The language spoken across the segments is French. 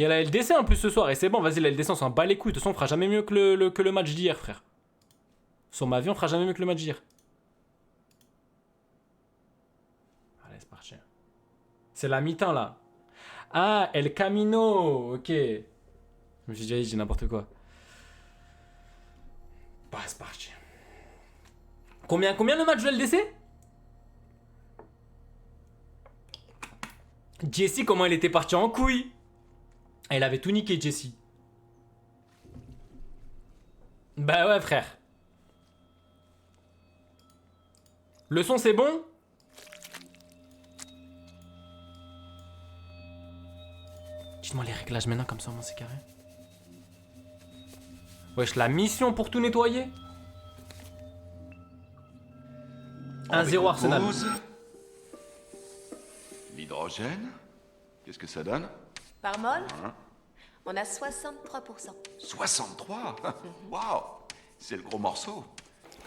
Il y a la LDC en plus ce soir, et c'est bon, vas-y, la LDC, on s'en bat les couilles. De toute façon, on fera jamais mieux que le match d'hier, frère. Sur ma vie, on fera jamais mieux que le match d'hier. Allez, c'est parti. C'est la mi-temps, là. Ah, El Camino, ok. Je me suis déjà dit, j'ai n'importe quoi. Bah, c'est parti. Combien le match de LDC? Jessie, comment elle était partie en couille? Elle avait tout niqué, Jessie. Bah ouais, frère. Le son, c'est bon? Dites-moi les réglages maintenant, comme ça, au moins, c'est carré. Wesh, la mission pour tout nettoyer. 1-0 Arsenal. L'hydrogène, qu'est-ce que ça donne? Par mol, on a 63%. 63. Waouh, c'est le gros morceau.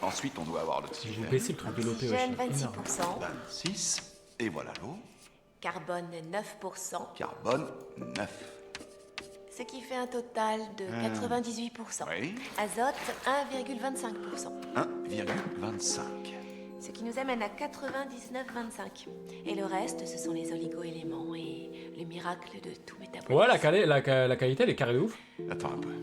Ensuite, on doit avoir Vous l'oxygène. baissez le truc de l'OP, wesh. Oxygène, Énorme. 26%. 26. Et voilà l'eau. Carbone, 9%. Carbone, 9. Ce qui fait un total de 98%. Oui. Azote, 1,25%. 1,25. Ce qui nous amène à 99,25. Et le reste, ce sont les oligo-éléments et le miracle de tout métabolisme. Ouais, la qualité, elle est carrée de ouf. Attends un peu.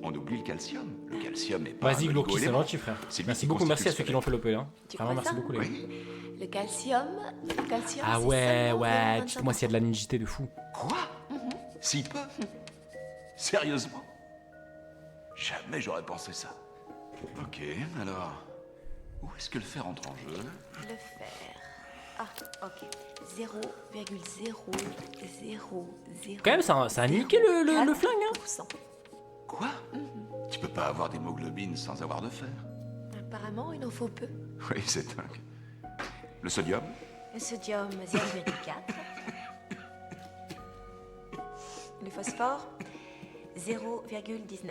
On oublie le calcium. Le calcium n'est pas Vas-y, un Glocky, c'est oligo-élément. gentil, frère. C'est lui Merci qui beaucoup, merci à constitue ceux qui l'ont fait l'OP, hein. Tu Vraiment, crois merci ça beaucoup, les gars. Oui. Le calcium, Ah c'est ouais, seulement ouais, 0,25%. dites-moi s'il y a de la nudité de fou. Quoi? Si peu? Sérieusement? Jamais j'aurais pensé ça. Ok, alors... Où est-ce que le fer entre en jeu? Le fer. Ah, ok. 0,0000. Quand même, ça a niqué le flingue, hein. 4%. Quoi? Tu peux pas avoir d'hémoglobine sans avoir de fer. Apparemment, il en faut peu. Oui, c'est dingue. Le sodium? Le sodium, 0,4. Le phosphore, 0,19.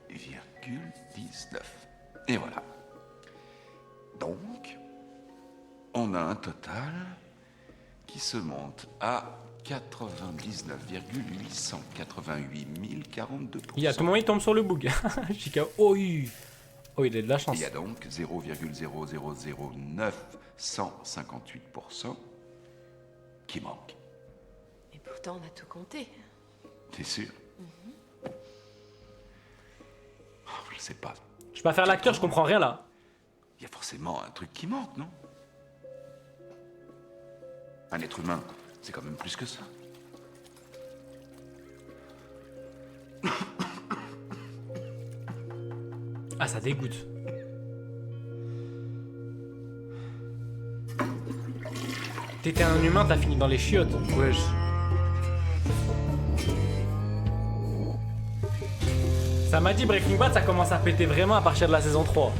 0,19. Et voilà. Donc, on a un total qui se monte à 99,888 042%. Il y a tout le monde, il tombe sur le bug. Chica, oh, il a de la chance. Il y a donc 0,0000958% qui manque. Et pourtant, on a tout compté. T'es sûr? Oh, je sais pas. Je peux pas faire l'acteur, je comprends rien là. Il y a forcément un truc qui manque, non? Un être humain, c'est quand même plus que ça. Ah, ça dégoûte. T'étais un humain, t'as fini dans les chiottes. Wesh. Ça m'a dit Breaking Bad, ça commence à péter vraiment à partir de la saison 3.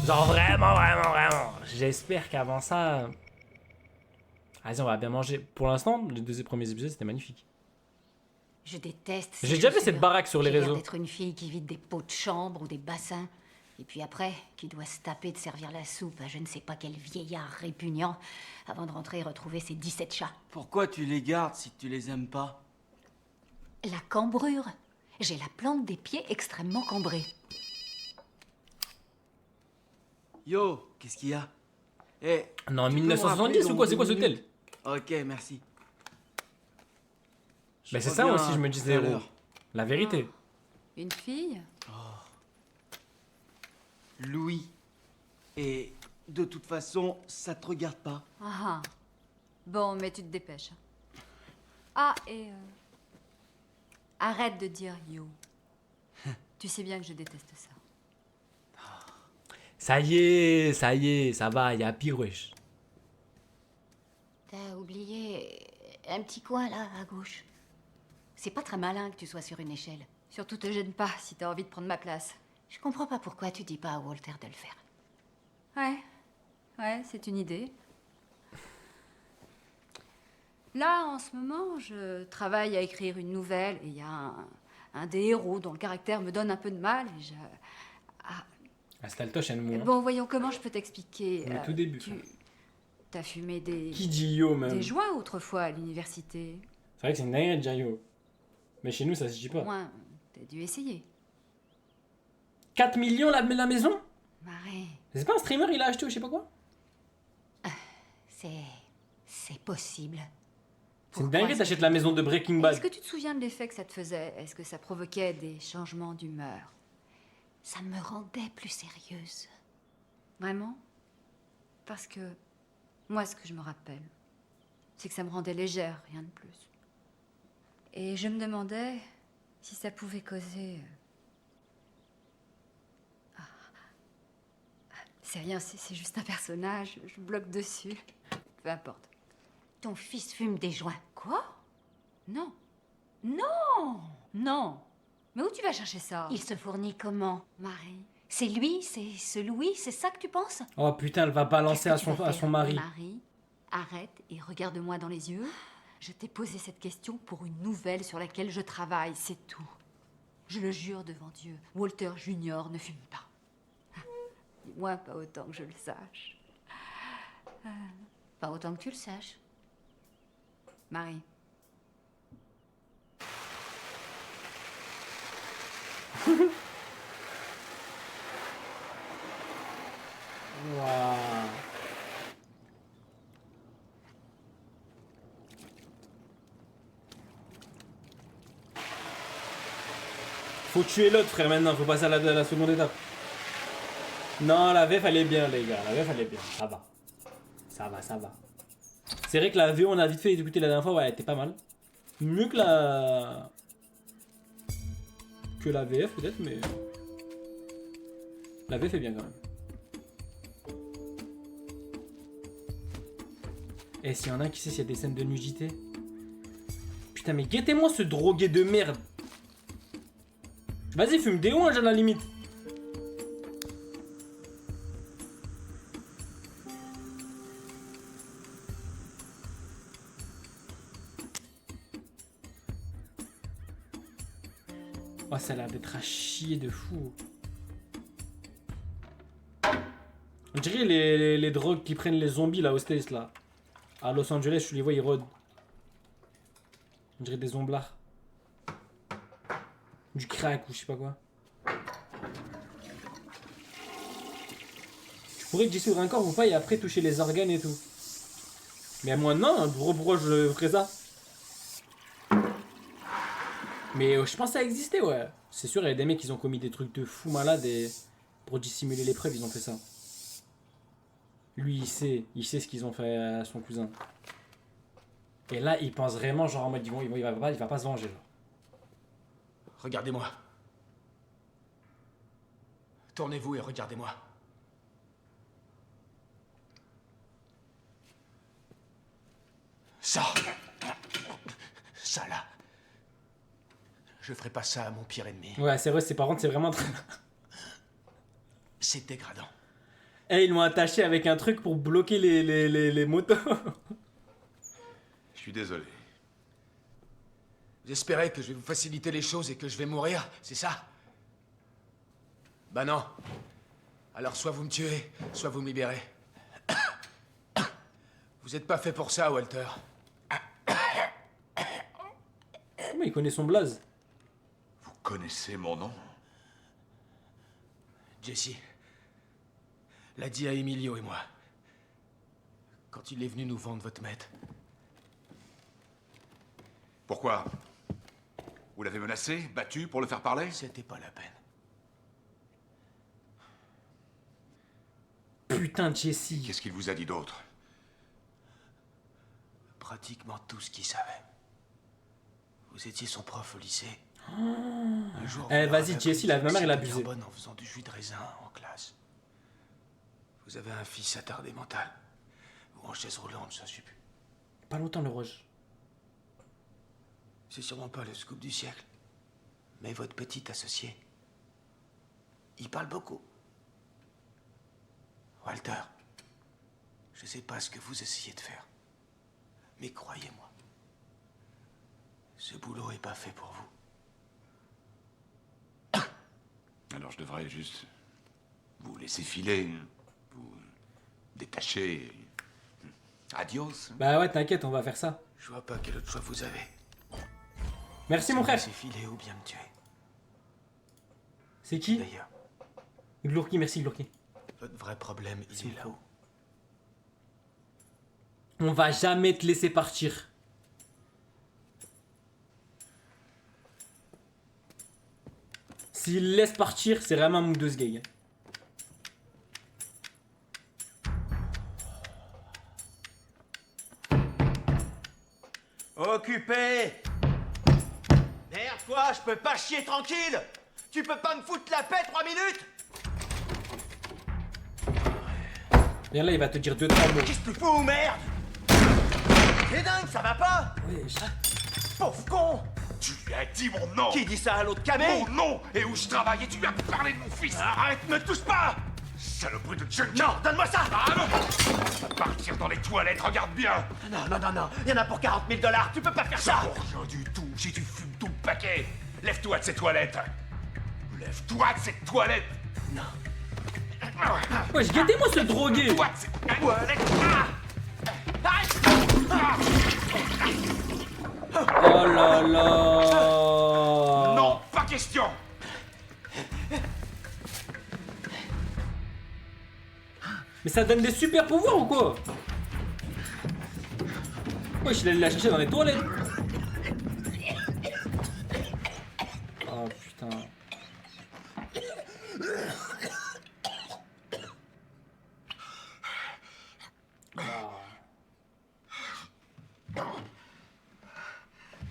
Genre vraiment. J'espère qu'avant ça... Vas-y, on va bien manger. Pour l'instant, les deux premiers épisodes, c'était magnifique. Je déteste. J'ai déjà vu cette baraque sur les J'ai l'air réseaux. d'être une fille qui vide des pots de chambre ou des bassins. Et puis après, qui doit se taper de servir la soupe à je ne sais pas quel vieillard répugnant avant de rentrer et retrouver ses 17 chats. Pourquoi tu les gardes si tu les aimes pas? La cambrure. J'ai la plante des pieds extrêmement cambrée. Yo, qu'est-ce qu'il y a? Eh. Non, tu peux me 1970 rappeler ou quoi? dans C'est quoi ce 2 hôtel? minutes? Ok, merci. Mais Je c'est ça reviens aussi, je me tout disais. à l'heure. La vérité. Une fille? Louis. Et de toute façon, ça te regarde pas. Ah. Bon, mais tu te dépêches. Ah, et... Arrête de dire yo. Tu sais bien que je déteste ça. Ça y est, ça va, il y a pire, wesh. T'as oublié un petit coin là, à gauche. C'est pas très malin que tu sois sur une échelle. Surtout te gêne pas si t'as envie de prendre ma place. Je comprends pas pourquoi tu dis pas à Walter de le faire. Ouais, c'est une idée. Là, en ce moment, je travaille à écrire une nouvelle et il y a un des héros dont le caractère me donne un peu de mal et je... Ah, c'était le tochen mou. hein. Bon, voyons, comment je peux t'expliquer. Le tout début. T'as fumé des... Qui dit yo, même? Des joints autrefois à l'université. C'est vrai que c'est une dinguerie de dire yo. Mais chez nous, ça se dit Au pas. moins, t'as dû essayer. 4 millions la maison? Marie, C'est pas un streamer, il a acheté ou je sais pas quoi? c'est possible. C'est une Pourquoi dinguerie, est-ce t'achètes que- la maison de Breaking Est-ce Bad. que tu te souviens de l'effet que ça te faisait? Est-ce que ça provoquait des changements d'humeur? Ça me rendait plus sérieuse. Vraiment? Parce que moi, ce que je me rappelle, c'est que ça me rendait légère, rien de plus. Et je me demandais si ça pouvait causer... C'est rien, c'est juste un personnage, je bloque dessus. Peu importe. Ton fils fume des joints. Quoi? Non. Non! Non! Mais où tu vas chercher ça? Il se fournit comment? Marie. C'est lui, c'est ce Louis, c'est ça que tu penses? Oh putain, elle va balancer à Qu'est-ce que tu vas à faire, son mari. Marie, arrête et regarde-moi dans les yeux. Je t'ai posé cette question pour une nouvelle sur laquelle je travaille, c'est tout. Je le jure devant Dieu, Walter Junior ne fume pas. Du moins, pas autant que je le sache. Pas autant que tu le saches. Marie. Waouh. Faut tuer l'autre, frère, maintenant. Faut passer à la seconde étape. Non, la VF, elle est bien, les gars. La VF, elle est bien. Ça va. Ça va, ça va. C'est vrai que la VO, on a vite fait écouter la dernière fois. Ouais, elle était pas mal. Mieux que la... Que la VF, peut-être, mais... La VF est bien, quand même. Et s'il y en a un qui sait s'il y a des scènes de nudité. Putain, mais guettez-moi ce drogué de merde. Vas-y, fume des ouinges à la limite. Oh, ça a l'air d'être à chier de fou. On dirait les drogues qui prennent les zombies là, aux States là. À Los Angeles, tu les vois, ils rôdent. On dirait des zomblards. Du crack ou je sais pas quoi. Tu pourrais te dissoudre un corps ou pas et après toucher les organes et tout. Mais moi non, pourquoi je ferais ça? Mais je pense que ça existait, ouais. C'est sûr, il y a des mecs qui ont commis des trucs de fous malades et pour dissimuler les preuves, ils ont fait ça. Lui, il sait ce qu'ils ont fait à son cousin. Et là, il pense vraiment, genre en mode, il va pas se venger, genre. Regardez-moi. Tournez-vous et regardez-moi. Ça. Ça là. Je ferai pas ça à mon pire ennemi. Ouais, c'est vrai, par contre, c'est vraiment très... C'est dégradant. Et ils l'ont attaché avec un truc pour bloquer les motos. Je suis désolé. Vous espérez que je vais vous faciliter les choses et que je vais mourir, c'est ça? Bah non. Alors soit vous me tuez, soit vous me libérez. Vous êtes pas fait pour ça, Walter. Comment il connaît son blaze? Vous connaissez mon nom? Jesse l'a dit à Emilio et moi. Quand il est venu nous vendre votre maître. Pourquoi? Vous l'avez menacé, battu pour le faire parler? C'était pas la peine. Putain, Jesse. Qu'est-ce qu'il vous a dit d'autre? Pratiquement tout ce qu'il savait. Vous étiez son prof au lycée. Un jour, Eh, vous vas-y, leur avez Jesse, appris la ma mère, elle a que c'était abusé. bien bonne en faisant du jus de raisin en classe. Vous avez un fils attardé mental. Ou en chaise roulante, ça je sais plus. Pas longtemps, le Roche. C'est sûrement pas le scoop du siècle. Mais votre petit associé, il parle beaucoup. Walter, je sais pas ce que vous essayez de faire. Mais croyez-moi, ce boulot est pas fait pour vous. Alors je devrais juste vous laisser filer, vous détacher. Adios. Bah ouais, t'inquiète, on va faire ça. Je vois pas quel autre choix vous avez. Merci mon frère. C'est filé ou bien me tuer. C'est qui? D'ailleurs, Glourki, merci Glourki. votre vrai problème, il est là-haut. On va jamais te laisser partir. S'il laisse partir, c'est vraiment un move de ce gars. Occupé! Merde, quoi, je peux pas chier tranquille! Tu peux pas me foutre la paix 3 minutes? Viens là, il va te dire 2-3 mots. Qu'est-ce que tu fous, merde? T'es dingue, ça va pas? Wesh. Pauvre con! Tu lui as dit mon nom. Qui dit ça à l'autre camé? Mon nom et où je travaille et tu lui as parlé de mon fils. Arrête, me touche pas! Saloperie de junkie. Non, donne-moi ça! Ah non. Va partir dans les toilettes, regarde bien. Non, il y en a pour 40 000 $, tu peux pas faire Ça ça! vaut rien du tout si tu fumes tout le paquet. Lève-toi de ces toilettes. Lève-toi de ces toilettes. Non. Wesh, guettez-moi ce drogué. Toi de ces toilettes. Arrête! Oh là là. Non, pas question. Mais ça donne des super pouvoirs ou quoi? Wesh, il allait la chercher dans les toilettes. Oh putain.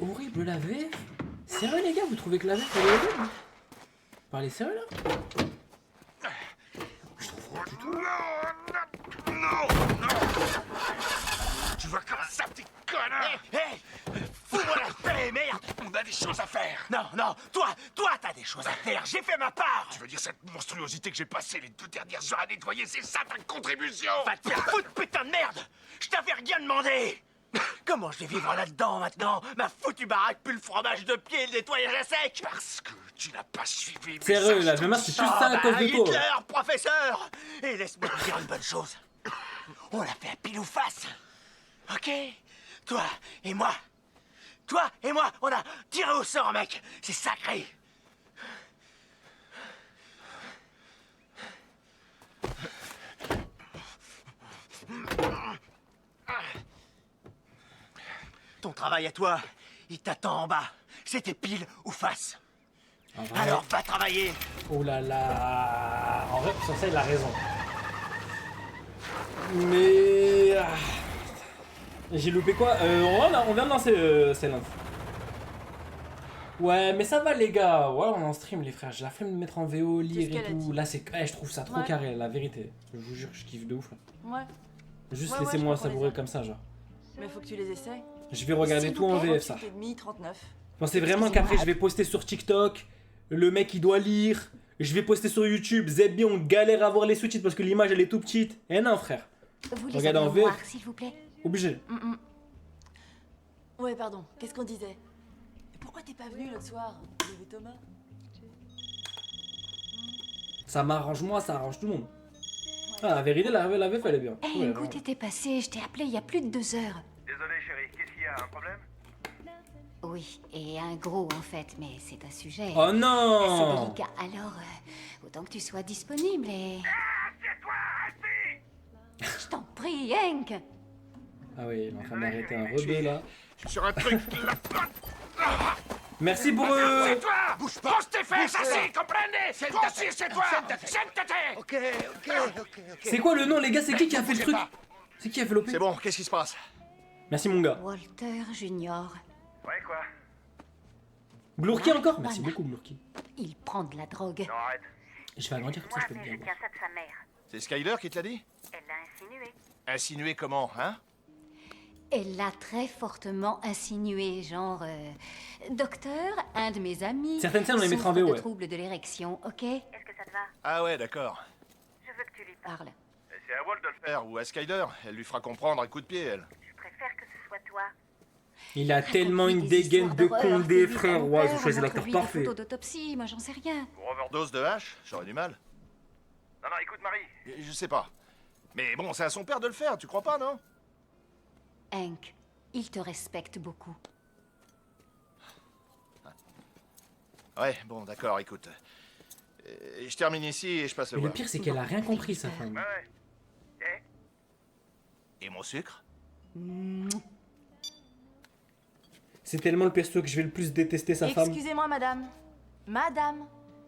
Horrible la VF. Sérieux les gars, vous trouvez que la VF elle est horrible? Parlez sérieux là? Non. Tu vois comme ça, petit connard. Hé! Fous-moi la paix, merde! On a des choses à faire. Non, toi, t'as des choses à faire, j'ai fait ma part! Tu veux dire cette monstruosité que j'ai passé les 2 dernières heures à nettoyer, c'est ça ta contribution? Va te faire foutre, putain de merde! Je t'avais rien demandé! Comment je vais vivre là-dedans maintenant? Ma foutue baraque pue le fromage de pied et le nettoyage à sec! Parce que tu n'as pas suivi mes Sérieux, la instructions. VMA c'est plus ça à cause de toi. Hitler, professeur! Et laisse-moi te dire une bonne chose. On l'a fait à pile ou face. Ok? Toi et moi, on a tiré au sort, mec. C'est sacré. Ton travail à toi, il t'attend en bas. C'était pile ou face. En vrai, Alors va travailler. oh là là. En vrai, sur ça, il a raison. Mais. J'ai loupé quoi? On vient de lancer Silence. Ouais, mais ça va les gars. Ouais, on est en stream les frères. J'ai la flemme de mettre en VO, lire qu'elle et a tout. dit. Là, c'est. Je trouve ça trop Ouais. carré, la vérité. Je vous jure, je kiffe de ouf là. Ouais, Juste Ouais, ouais, laissez-moi je comprends les savourer arts. comme ça, genre. mais faut que tu les essayes. Je vais regarder S'il tout vous en plaît, VF ça. 38,5, 39. Pensez vraiment qu'après je vais poster sur TikTok, le mec il doit lire, je vais poster sur YouTube, Zebby on galère à voir les sous-titres parce que l'image elle est tout petite. Eh non frère, Vous les Regarde avez en en VF. noir, s'il vous plaît. obligé. Ouais, pardon, qu'est-ce qu'on disait? Et pourquoi t'es pas venu l'autre soir? Il y avait Thomas. Ça m'arrange moi, ça arrange tout le monde. Ah la vérité, la VF elle est bien. Eh, Ouais, écoute, vraiment. était passé, je t'ai appelé il y a plus de 2 heures. Désolé chérie, qu'est-ce qu'il y a, un problème? Oui, et un gros en fait, mais c'est un sujet Oh assez non. délicat. Alors, autant que tu sois disponible et... Je t'en prie, Hank. Ah oui, il est en train d'arrêter un rebeu là. Sur un truc là. Merci pour C'est toi. Bouge pas. Pose tes fesses assis, comprenez? Aussi, c'est toi. Siéntate. Ok. C'est quoi le nom les gars? C'est qui a fait le truc? C'est qui a fait l'OP? C'est bon, qu'est-ce qui se passe? Merci mon gars. Walter Junior, Ouais, quoi? Glourki encore? Merci Voilà. beaucoup Glourki. il prend de la drogue. Non, arrête. Je vais agrandir comme ça je peux bien voir. ça de sa mère. C'est Skyler qui te l'a dit? Elle l'a insinué. Insinué comment, hein? Elle l'a très fortement insinué, genre... docteur, un de mes amis... Certaines scènes, on les mettra en souffre VO, de ouais. troubles de l'érection, ok? Est-ce que ça te va? Ah ouais, d'accord. Je veux que tu lui parles. Parle. C'est à Walt de le faire, ou à Skyler. Elle lui fera comprendre un coup de pied, elle. Je préfère que ce soit toi. Il a tellement une Raconte-lui des dégaine histoires de d'horreur, Condé fais-lui frère. faire Ouais, peur, j'ai choisi l'acteur montre-lui des parfait. photos d'autopsie, moi j'en sais rien. Pour overdose de hache, j'aurais du mal. Non, non, écoute, Marie. Je sais pas. Mais bon, c'est à son père de le faire, tu crois pas, non? Hank, il te respecte beaucoup. Ouais, bon, d'accord, écoute. Je termine ici et je passe le Mais le voir. pire, c'est qu'elle a rien compris, sa femme. Et mon sucre? C'est tellement le perso que je vais le plus détester sa femme. Excusez-moi, madame. Madame,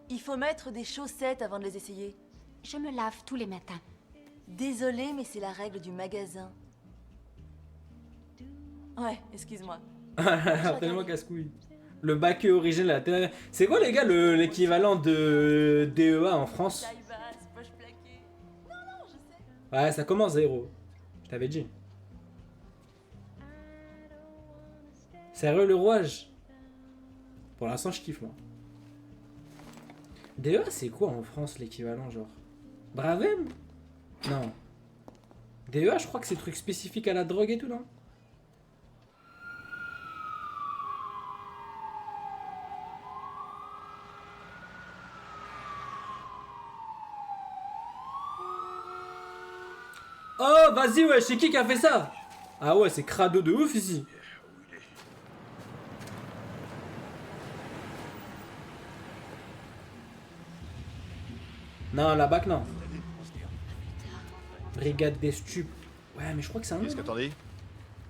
il faut mettre des chaussettes avant de les essayer. Je me lave tous les matins. Désolée, mais c'est la règle du magasin. Ouais, excuse-moi. Tellement casse-couille. Le baquet original. C'est quoi, les gars, l'équivalent de DEA en France? Taille basse, poche plaquée. Non, non, je sais. Ouais, ça commence zéro. Je t'avais dit. Sérieux, le rouage? Pour l'instant, je kiffe, moi. DEA, c'est quoi en France l'équivalent, genre? Bravem? Non. DEA, je crois que c'est truc spécifique à la drogue et tout, non? Oh, vas-y, ouais, c'est qui a fait ça? Ah ouais, c'est crado de ouf ici. Non, la bac, non. Brigade des stupes. Ouais, mais je crois que c'est un nom. Qu'est-ce que t'en dis?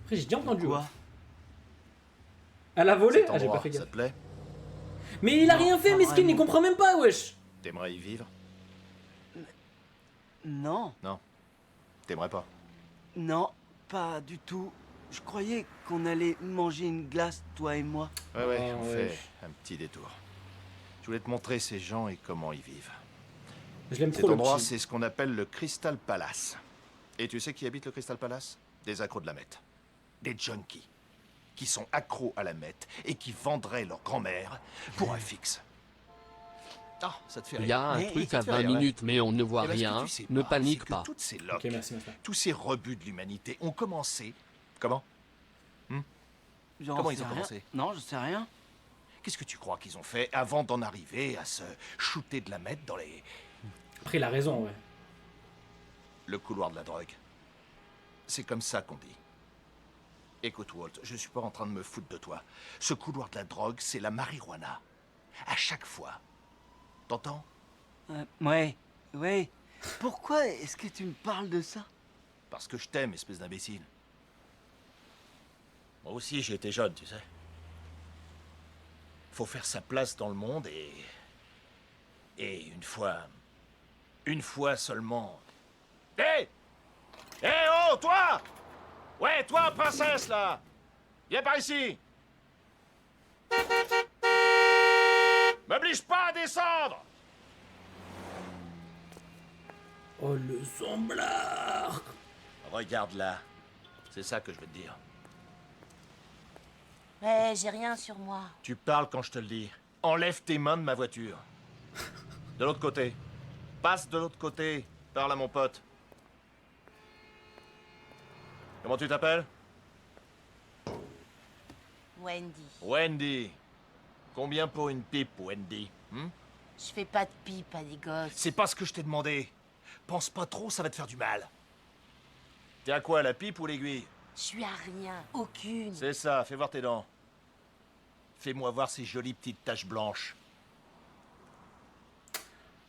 Après, j'ai déjà entendu. Quoi? Ouais. Elle a volé? Cet Ah, j'ai pas endroit, fait ça gaffe. te plaît? Mais il a rien fait, pas Miskin, il vraiment. comprend même pas, wesh. T'aimerais y vivre? Non, Non. T'aimerais pas? non, pas du tout. Je croyais qu'on allait manger une glace, toi et moi. Ouais, Ah, on ouais. fait un petit détour. Je voulais te montrer ces gens et comment ils vivent. Je l'aime Cet trop, le endroit, petit. c'est ce qu'on appelle le Crystal Palace. Et tu sais qui habite le Crystal Palace? Des accros de la meth. Des junkies. Qui sont accros à la meth et qui vendraient leur grand-mère pour un fixe. Ah, ça te fait rire. Il y a un Mais truc ça à te fait 20 rire, ouais. minutes, mais on ne voit Eh ben, ce que rien. tu sais Ne pas, panique c'est que pas. Toutes ces loques, Ok, merci, Master. tous ces rebuts de l'humanité ont commencé... Comment? J'en Comment sais ils ont rien. commencé? Non, je sais rien. Qu'est-ce que tu crois qu'ils ont fait avant d'en arriver à se shooter de la meth dans les... Après, il a raison, ouais. le couloir de la drogue? C'est comme ça qu'on dit. Écoute, Walt, je suis pas en train de me foutre de toi. Ce couloir de la drogue, c'est la marijuana. À chaque fois. T'entends? Ouais. Pourquoi est-ce que tu me parles de ça? Parce que je t'aime, espèce d'imbécile. Moi aussi, j'ai été jeune, tu sais. Faut faire sa place dans le monde et une fois seulement... Hé! Hé, oh, toi! Ouais, toi, princesse, là! Viens par ici! M'oblige pas à descendre! Oh, le somblard. Regarde là. C'est ça que je veux te dire. Ouais, j'ai rien sur moi. Tu parles quand je te le dis. Enlève tes mains de ma voiture. De l'autre côté. Passe de l'autre côté. Parle à mon pote. Comment tu t'appelles? Wendy, Wendy. Combien pour une pipe, Wendy? je fais pas de pipe à des gosses. C'est pas ce que je t'ai demandé. Pense pas trop, ça va te faire du mal. T'es à quoi, la pipe ou l'aiguille? Je suis à rien, aucune. C'est ça, fais voir tes dents. Fais-moi voir ces jolies petites taches blanches.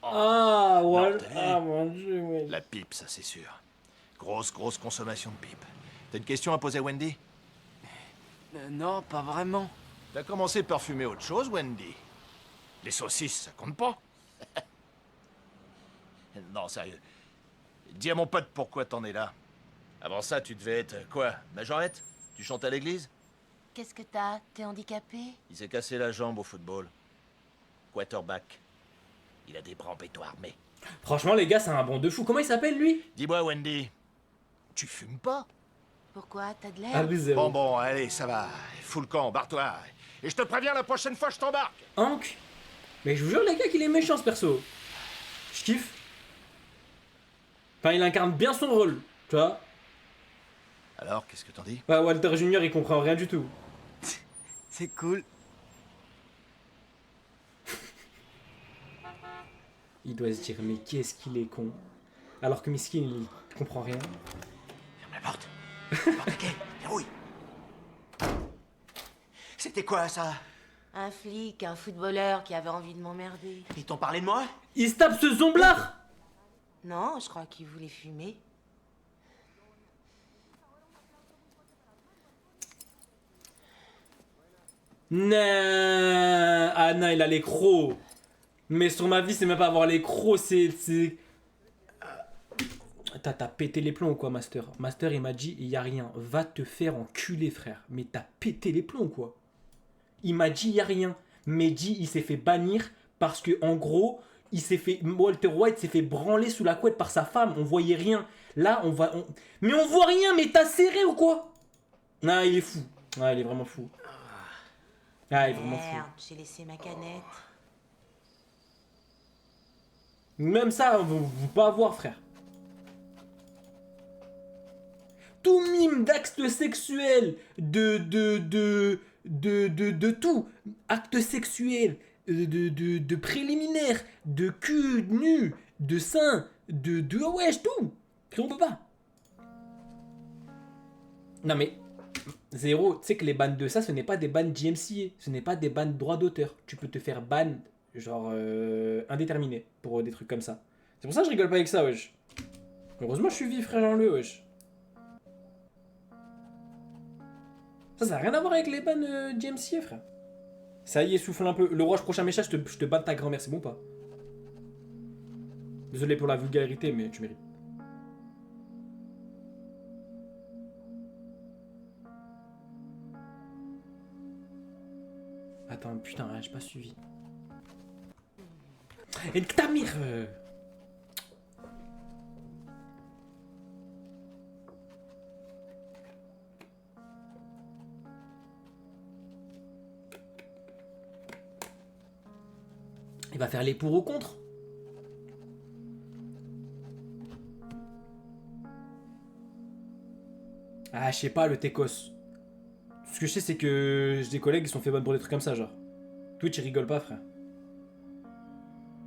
Ah, ouais. Non, t'as vu? Ah, mon dieu, ouais. La pipe, ça c'est sûr. Grosse consommation de pipe. T'as une question à poser à Wendy? Non, pas vraiment. T'as commencé par fumer autre chose, Wendy? Les saucisses, ça compte pas? Non, sérieux. Dis à mon pote pourquoi t'en es là. Avant ça, tu devais être, quoi, majorette? Tu chantes à l'église? Qu'est-ce que t'as? T'es handicapé? Il s'est cassé la jambe au football. Quarterback. Il a des bras en béton armé. Franchement, les gars, c'est un bon de fou. Comment il s'appelle, lui? Dis-moi, Wendy, tu fumes pas? Pourquoi? T'as de l'air? Abusé. Bon, allez, ça va. Fous le camp, barre-toi. Et je te préviens, la prochaine fois, je t'embarque. Hank. Mais je vous jure, les gars, qu'il est méchant, ce perso. Je kiffe. Enfin, il incarne bien son rôle, tu vois. Alors, qu'est-ce que t'en dis? Ouais, Walter Junior, il comprend rien du tout. C'est cool. Il doit se dire, mais qu'est-ce qu'il est con. Alors que Miskin, il comprend rien. Ferme la porte. Porte à quai. Verrouille. C'était quoi, ça? Un flic, un footballeur qui avait envie de m'emmerder. Ils t'ont parlé de moi? Il se tape ce zomblard. Non, je crois qu'il voulait fumer. Non. Ah non, il a les crocs. Mais sur ma vie, c'est même pas avoir les crocs, c'est... T'as pété les plombs ou quoi, Master? Master, il m'a dit, il y a rien. Va te faire enculer, frère. Mais t'as pété les plombs ou quoi? Il m'a dit, il y a rien. Mehdi, il s'est fait bannir parce que, en gros, il s'est fait... Walter White s'est fait branler sous la couette par sa femme. On voyait rien. Là, mais on voit rien, mais t'as serré ou quoi? Non, il est fou. Ah, il est vraiment fou. Ah, il est vraiment fou. Merde, j'ai laissé ma canette. Même ça, vous pas avoir, frère. Tout mime d'actes sexuels, de tout. Actes sexuels, de préliminaires, de cul nu, de seins, wesh, tout. On peut pas. Non mais, zéro, tu sais que les bans de ça, ce n'est pas des bans DMCA, ce n'est pas des bans droit d'auteur. Tu peux te faire ban, genre, indéterminé, pour des trucs comme ça. C'est pour ça que je rigole pas avec ça, wesh. Heureusement, je suis vif, frère Jean-Le, wesh. Ça n'a rien à voir avec les bans DMCA, frère. Ça y est, souffle un peu. Le roi, prochain méchant, je te bats de ta grand-mère, c'est bon ou pas? Désolé pour la vulgarité, mais tu mérites. Attends, putain, j'ai pas suivi. Et ta mère Il va faire les pour ou contre. Ah, je sais pas, le Técos. Tout ce que je sais, c'est que j'ai des collègues qui sont fait ban pour des trucs comme ça, genre. Twitch, ils rigolent pas, frère.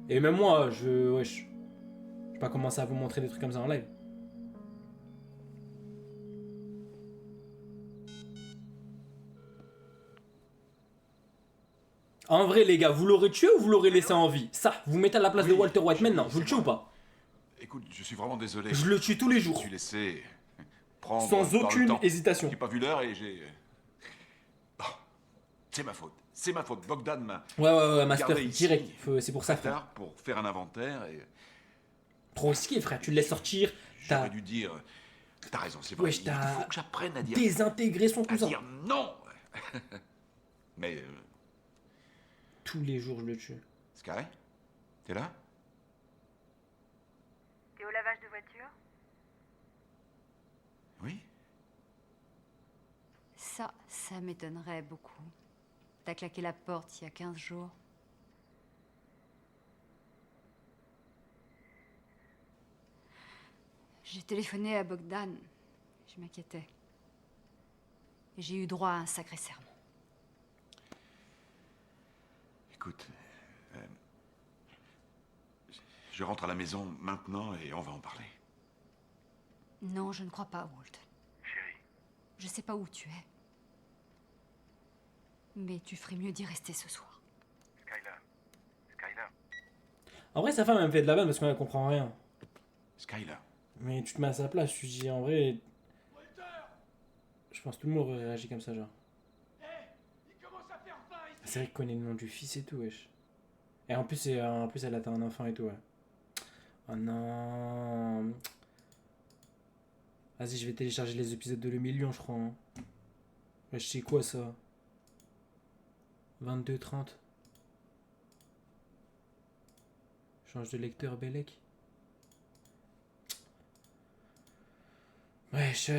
Et même moi, wesh. Je vais pas commencer à vous montrer des trucs comme ça en live. En vrai, les gars, vous l'aurez tué ou vous l'aurez laissé en vie? Ça, vous mettez à la place de Walter White maintenant. Vous le tuez ou pas? Écoute, je suis vraiment désolé. Je le tue tous les Je me jours. suis laissé prendre Sans par le aucune temps. hésitation. J'ai pas vu l'heure et j'ai... Bon, c'est ma faute. C'est ma faute. Bogdan m'a... Ouais, Master, gardé ici direct. C'est pour ça, très frère. tard pour faire un inventaire et... Trop risqué, frère. Tu le laisses sortir. J'aurais dû dire... T'as raison, c'est vrai. Wesh, Il t'as faut que j'apprenne à dire... désintégré son à cousin. dire non. Mais... Tous les jours, je le tue. Sky, t'es là? T'es au lavage de voiture? Oui. Ça m'étonnerait beaucoup. T'as claqué la porte il y a 15 jours. J'ai téléphoné à Bogdan. Je m'inquiétais. Et j'ai eu droit à un sacré sermon. Écoute, je rentre à la maison maintenant et on va en parler. Non, je ne crois pas, Walt. Chérie. Je sais pas où tu es. Mais tu ferais mieux d'y rester ce soir. Skyler. En vrai, sa femme, elle me fait de la vanne parce qu'elle comprend rien. Skyler. Mais tu te mets à sa place, tu dis en vrai. Je pense que tout le monde aurait réagi comme ça, genre. C'est vrai qu'il connaît le nom du fils et tout, wesh. Et en plus, elle attend un enfant et tout, ouais. Oh non. Vas-y, je vais télécharger les épisodes de Le Million, je crois. Hein. Wesh, c'est quoi ça? 22:30. Change de lecteur, Bellec. Wesh.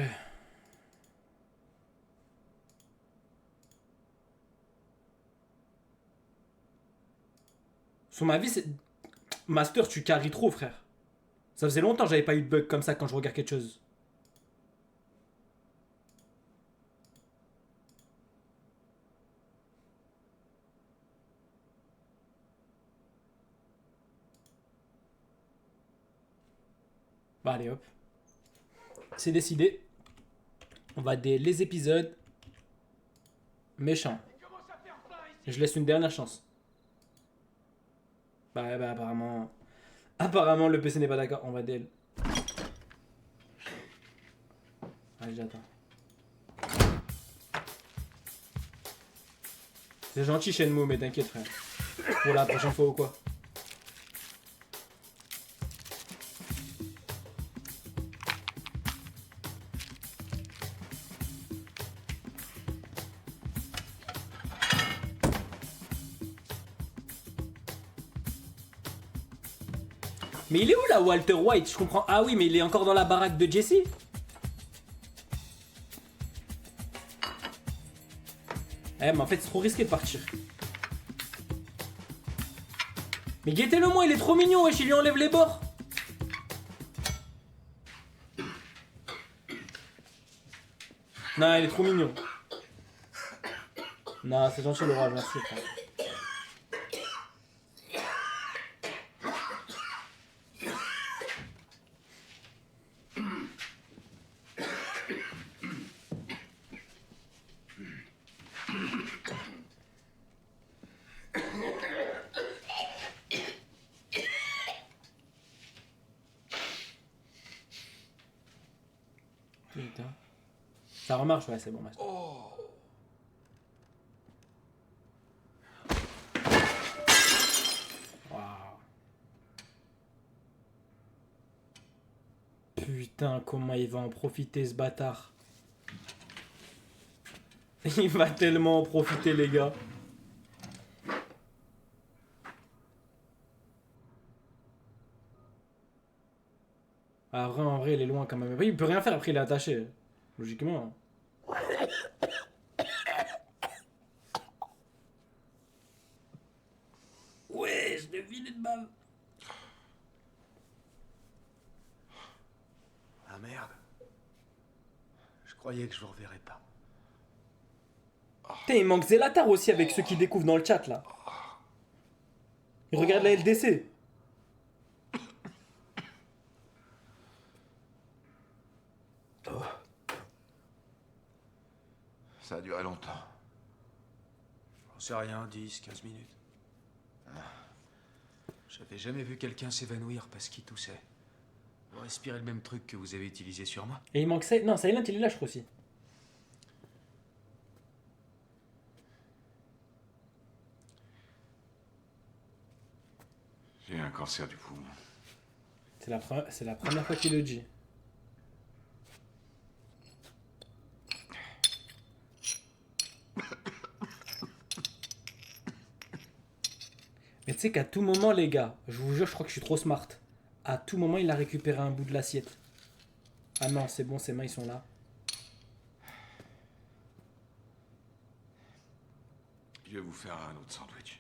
Sur ma vie, c'est... Master, tu carries trop, frère. Ça faisait longtemps que j'avais pas eu de bug comme ça quand je regarde quelque chose. Bah allez, hop. C'est décidé. On va les épisodes méchants. Je laisse une dernière chance. Bah apparemment... Apparemment le PC n'est pas d'accord. On va DL. Allez, j'attends. C'est gentil Shenmue, mais t'inquiète frère. Pour la prochaine fois ou quoi. Mais il est où là Walter White? Je comprends. Ah oui, mais il est encore dans la baraque de Jesse. Eh, mais en fait, c'est trop risqué de partir. Mais guettez-le moi, il est trop mignon, wesh, il lui enlève les bords. Non, il est trop mignon. Non, c'est gentil l'orage, merci. Frère. Putain. Ça remarche, ouais, c'est bon. Master. Waouh. Putain, comment il va en profiter ce bâtard. Il va tellement en profiter, les gars. Ah, en vrai, il est loin quand même. Il peut rien faire après, il est attaché. Logiquement. Ouais, je devine de bave. Ah merde. Je croyais que je vous reverrais pas. Putain, il manque Zelatar aussi avec ceux qui découvrent dans le chat là. Il regarde la LDC. Ça a duré longtemps. J'en sais rien, 10, 15 minutes. J'avais jamais vu quelqu'un s'évanouir parce qu'il toussait. Vous respirez le même truc que vous avez utilisé sur moi. Et il manque ça. Non, Silent, il est là, je crois aussi. J'ai un cancer du poumon. C'est la première fois qu'il le dit. Mais tu sais qu'à tout moment, les gars, je vous jure, je crois que je suis trop smart. À tout moment, il a récupéré un bout de l'assiette. Ah non, c'est bon, ses mains, ils sont là. Je vais vous faire un autre sandwich.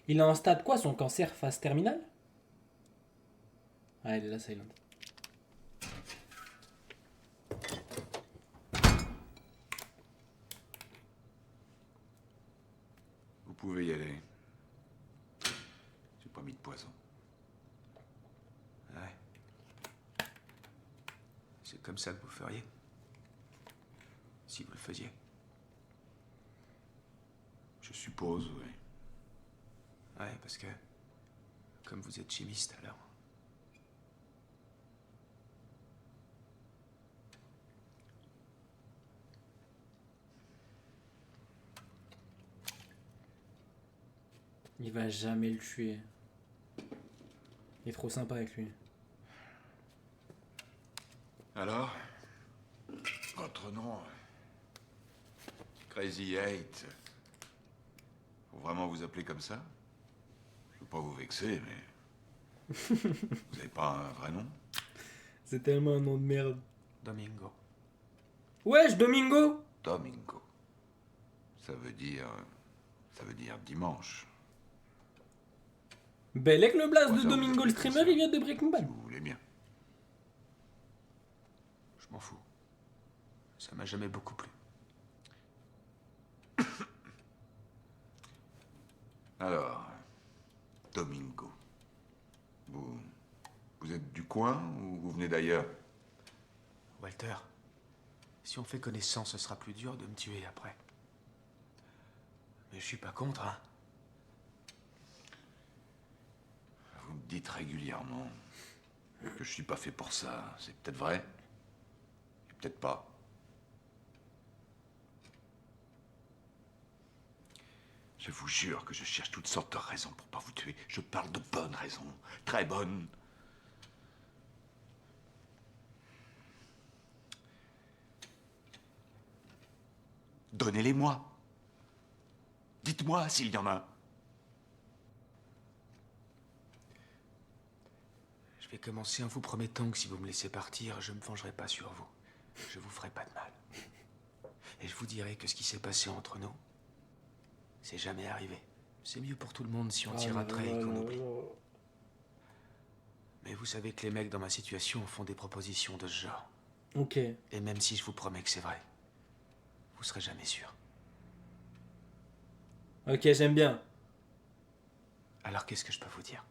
Il est en stade quoi, son cancer phase terminale? Ah, il est là, Silent. Vous pouvez y aller. J'ai pas mis de poison. Ouais. C'est comme ça que vous feriez. Si vous le faisiez. Je suppose, oui. Ouais, parce que... Comme vous êtes chimiste, alors... Il va jamais le tuer. Il est trop sympa avec lui. Alors, votre nom, Crazy Eight, faut vraiment vous appeler comme ça? Je veux pas vous vexer, mais vous avez pas un vrai nom? C'est tellement un nom de merde. Domingo. Wesh, Domingo! Domingo. Ça veut dire dimanche. Belek le blast de Ça, vous Domingo le appelez streamer, comme ça, il vient de Breaking Bad. Si vous voulez bien. m'en fous. Ça m'a jamais beaucoup plu. Alors, Domingo, vous êtes du coin ou vous venez d'ailleurs? Walter, si on fait connaissance, ce sera plus dur de me tuer après. Mais je suis pas contre, hein. Vous me dites régulièrement que je suis pas fait pour ça. C'est peut-être vrai, et peut-être pas. Je vous jure que je cherche toutes sortes de raisons pour pas vous tuer. Je parle de bonnes raisons, très bonnes. Donnez-les-moi. Dites-moi s'il y en a. Je vais commencer en vous promettant que si vous me laissez partir, je me vengerai pas sur vous. Je vous ferai pas de mal. Et je vous dirai que ce qui s'est passé entre nous, c'est jamais arrivé. C'est mieux pour tout le monde si on tire un trait et qu'on oublie. Mais vous savez que les mecs dans ma situation font des propositions de ce genre. Ok. Et même si je vous promets que c'est vrai, vous serez jamais sûr. Ok, j'aime bien. Alors qu'est-ce que je peux vous dire?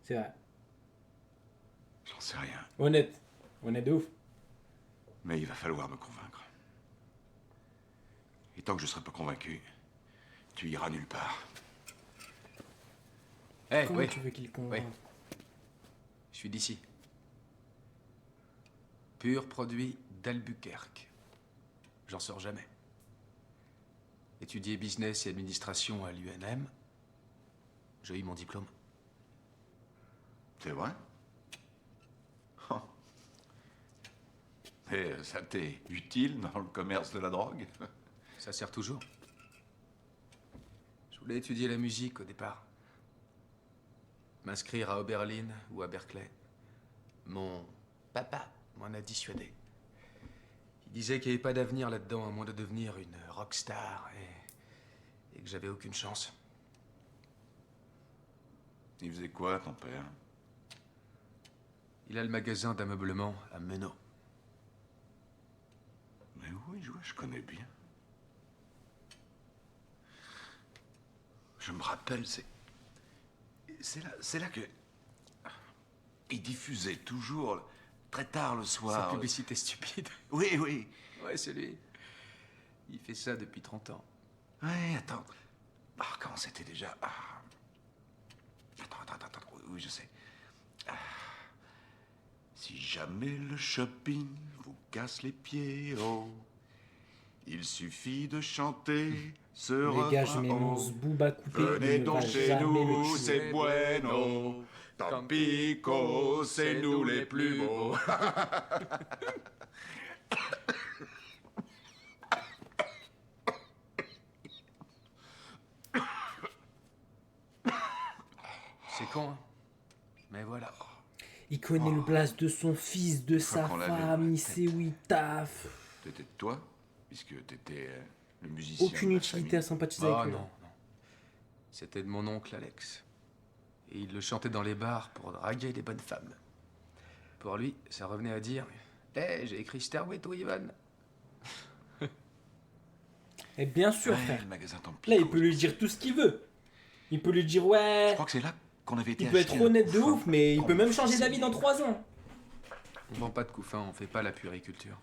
C'est vrai. J'en sais rien. Honnête. Honnête de ouf. Mais il va falloir me convaincre. Et tant que je serai pas convaincu, tu iras nulle part. Eh, Comment oui. tu veux qu'il convainque? Je suis d'ici. Pur produit d'Albuquerque. J'en sors jamais. Étudié business et administration à l'UNM. J'ai eu mon diplôme. C'est vrai? Oh. Et ça t'est utile dans le commerce de la drogue? Ça sert toujours. Je voulais étudier la musique au départ. M'inscrire à Oberlin ou à Berkeley. Mon papa m'en a dissuadé. Il disait qu'il n'y avait pas d'avenir là-dedans à moins de devenir une rockstar et que j'avais aucune chance. Il faisait quoi, ton père? Il a le magasin d'ameublement à Menot. Mais oui, je connais bien. Je me rappelle, c'est là que... Il diffusait toujours, très tard le soir... Sa publicité stupide. Oui, oui. Ouais, c'est lui. Il fait ça depuis 30 ans. Ouais, attends. Ah, comment c'était déjà? Attends. Oui, je sais. Si jamais le shopping vous casse les pieds, oh, il suffit de chanter ce Les gars, je refrain, mets mon oh. zbooba coupé. Venez il ne donc va chez jamais me nous, tuer. c'est bueno. Tampico, c'est nous les plus beaux. C'est con, hein? Mais voilà. Il connaît le place de son fils, de fois sa qu'on l'avait dans femme, la il sait où il taffe. T'étais de toi, puisque t'étais le musicien. Aucune de la utilité famille. à sympathiser Ah avec lui. non. C'était de mon oncle Alex. Et il le chantait dans les bars pour draguer les bonnes femmes. Pour lui, ça revenait à dire « Eh, j'ai écrit Stairway to Heaven !» Et bien sûr, Ouais, frère. le magasin Tampico. Là, il peut lui dire tout ce qu'il veut. Il peut lui dire, ouais. Je crois que c'est là qu'on avait été Il peut être acheter un honnête de couffin ouf, mais il peut même changer qu'on d'avis dans 3 ans. On vend pas de couffins, on fait pas la puériculture.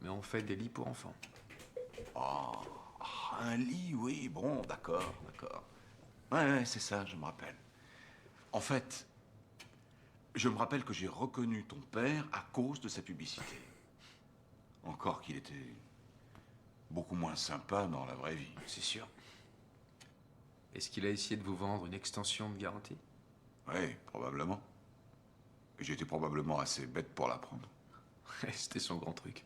Mais on fait des lits pour enfants. Oh, un lit, oui, bon, d'accord. Ouais, c'est ça, je me rappelle. En fait, je me rappelle que j'ai reconnu ton père à cause de sa publicité. Encore qu'il était beaucoup moins sympa dans la vraie vie. C'est sûr. Est-ce qu'il a essayé de vous vendre une extension de garantie? Oui, probablement. Et j'étais probablement assez bête pour la prendre. C'était son grand truc.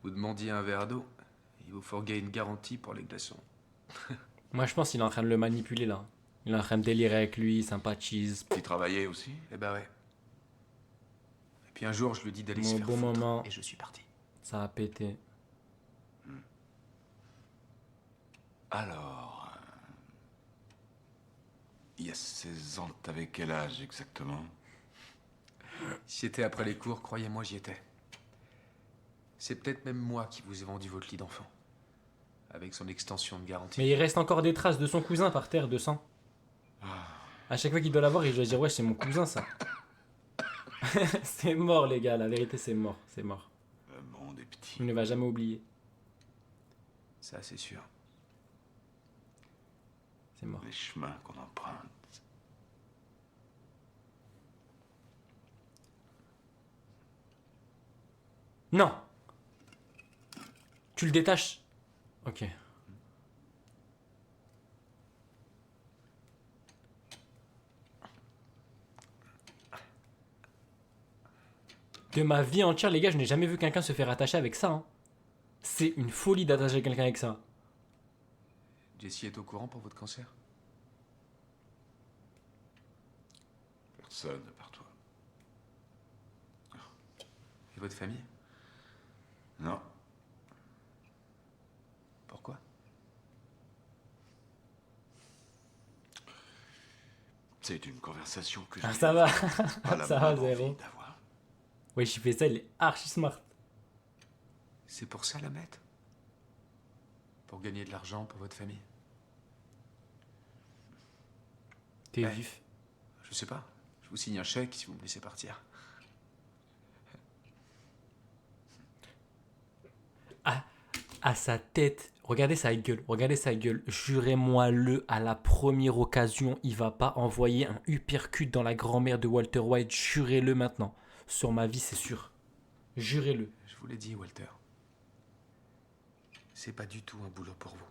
Vous demandiez un verre d'eau, il vous fourguait une garantie pour les glaçons. Moi, je pense qu'il est en train de le manipuler là. Il est en train de délirer avec lui, il sympathise. Tu travaillais aussi? Eh ben ouais. Et puis un jour, je lui dis d'aller se Mon faire bon foutre, moment. et je suis parti. Ça a pété. Alors... Il y a 16 ans, t'avais quel âge exactement? Si c'était après les cours, croyez-moi, j'y étais. C'est peut-être même moi qui vous ai vendu votre lit d'enfant. Avec son extension de garantie. Mais il reste encore des traces de son cousin par terre de sang. À chaque fois qu'il doit l'avoir, il doit dire ouais, c'est mon cousin ça. C'est mort les gars, la vérité c'est mort, c'est mort. Le monde est petit. Il ne va jamais oublier. Ça, c'est sûr. C'est mort. Les chemins qu'on emprunte. Non. Tu le détaches. Ok. De ma vie entière, les gars, je n'ai jamais vu quelqu'un se faire attacher avec ça. Hein. C'est une folie d'attacher quelqu'un avec ça. Jessie est au courant pour votre cancer? Personne à part toi. Et votre famille? Non. Pourquoi? C'est une conversation que Ah, j'ai ça va. pas la Ça va, moindre envie zéro. d'avoir. Ouais, j'ai fait ça, il est archi smart. C'est pour ça la mettre? Pour gagner de l'argent pour votre famille? T'es Ouais. vif. Je sais pas. Je vous signe un chèque si vous me laissez partir. À sa tête, regardez sa gueule, regardez sa gueule. Jurez-moi-le, à la première occasion, il va pas envoyer un uppercut dans la grand-mère de Walter White. Jurez-le maintenant. Sur ma vie, c'est sûr. Jurez-le. Je vous l'ai dit, Walter. C'est pas du tout un boulot pour vous.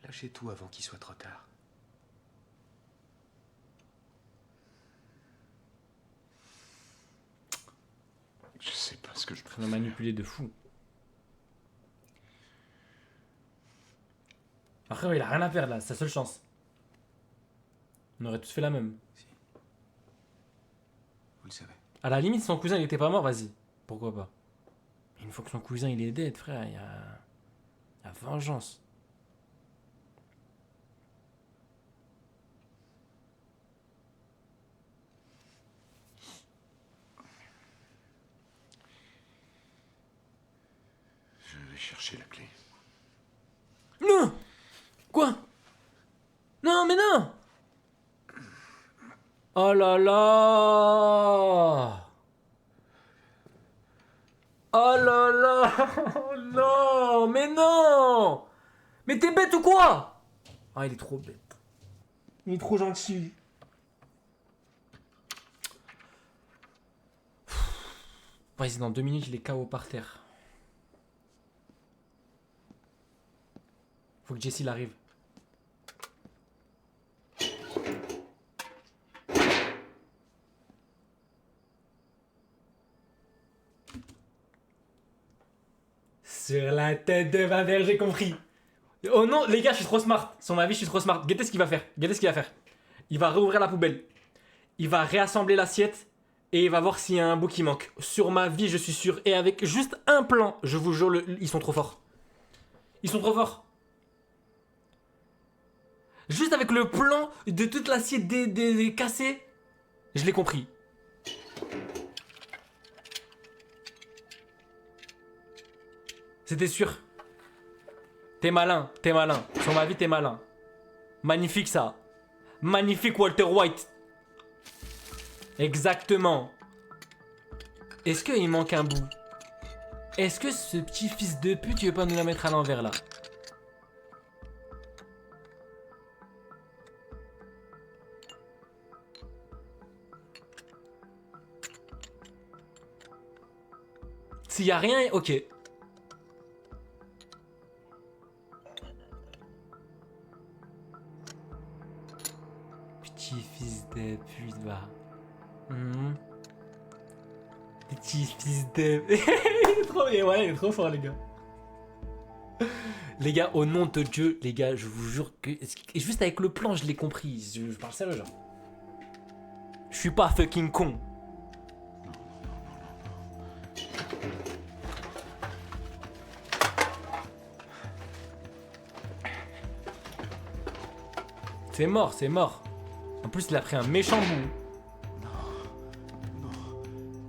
Lâchez tout avant qu'il soit trop tard. Je sais pas ce que je En train de manipuler de fou. Après, ouais, il a rien à perdre là, c'est sa seule chance. On aurait tous fait la même. Vous le savez. À la limite, son cousin il était pas mort, vas-y. Pourquoi pas? Une fois que son cousin il est dead, frère, il y a vengeance. Je vais chercher la clé. Non! Quoi? Non, mais non! Oh là là! Oh là là! Non! Mais non! Mais t'es bête ou quoi? Ah, il est trop bête. Il est trop gentil. Vas-y, dans 2 minutes, il est KO par terre. Faut que Jessie l'arrive. Sur la tête de ma mère, j'ai compris. Oh non, les gars, je suis trop smart. Sur ma vie, je suis trop smart. Guettez ce qu'il va faire. Guettez ce qu'il va faire. Il va rouvrir la poubelle. Il va réassembler l'assiette. Et il va voir s'il y a un bout qui manque. Sur ma vie, je suis sûr. Et avec juste un plan, je vous jure, ils sont trop forts. Ils sont trop forts. Juste avec le plan de toute l'assiette cassée, je l'ai compris. C'était sûr. T'es malin, t'es malin. Sur ma vie, t'es malin. Magnifique ça. Magnifique Walter White. Exactement. Est-ce qu'il manque un bout? Est-ce que ce petit fils de pute, il veut pas nous la mettre à l'envers là? S'il y a rien, ok. Petit fils de pute, va. Petit fils de... il est trop... Et ouais, il est trop fort, les gars. Les gars, au nom de Dieu, les gars, je vous jure que... Et juste avec le plan, je l'ai compris. Je parle sérieux, genre. Je suis pas fucking con. C'est mort, c'est mort. En plus, il a pris un méchant bout.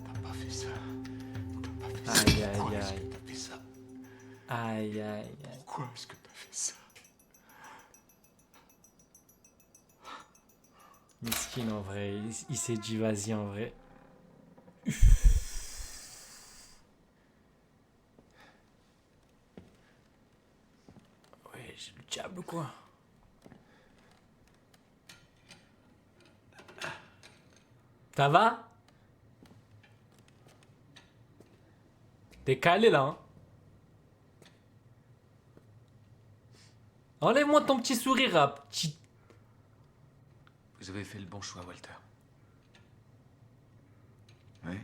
T'as pas fait ça. Aïe, aïe, Pourquoi est-ce aïe. que t'as fait ça? Aïe, aïe, aïe. Pourquoi est-ce que t'as fait ça? Miskin en vrai, il s'est dit vas-y en vrai. Ouais, j'ai le diable ou quoi? Ça va? T'es calé là, hein? Enlève-moi ton petit sourire, là, petit. Vous avez fait le bon choix, Walter. Oui.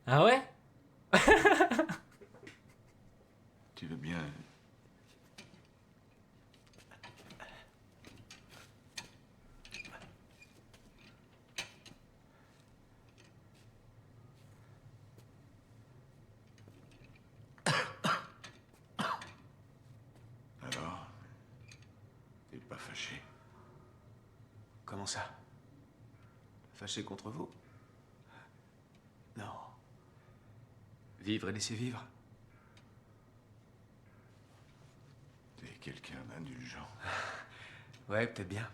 Ah ouais? Tu veux bien... Alors? T'es pas fâché? Comment ça? Fâché contre vous? Non. Vivre et laisser vivre? T'es quelqu'un d'indulgent. Ouais, peut-être bien.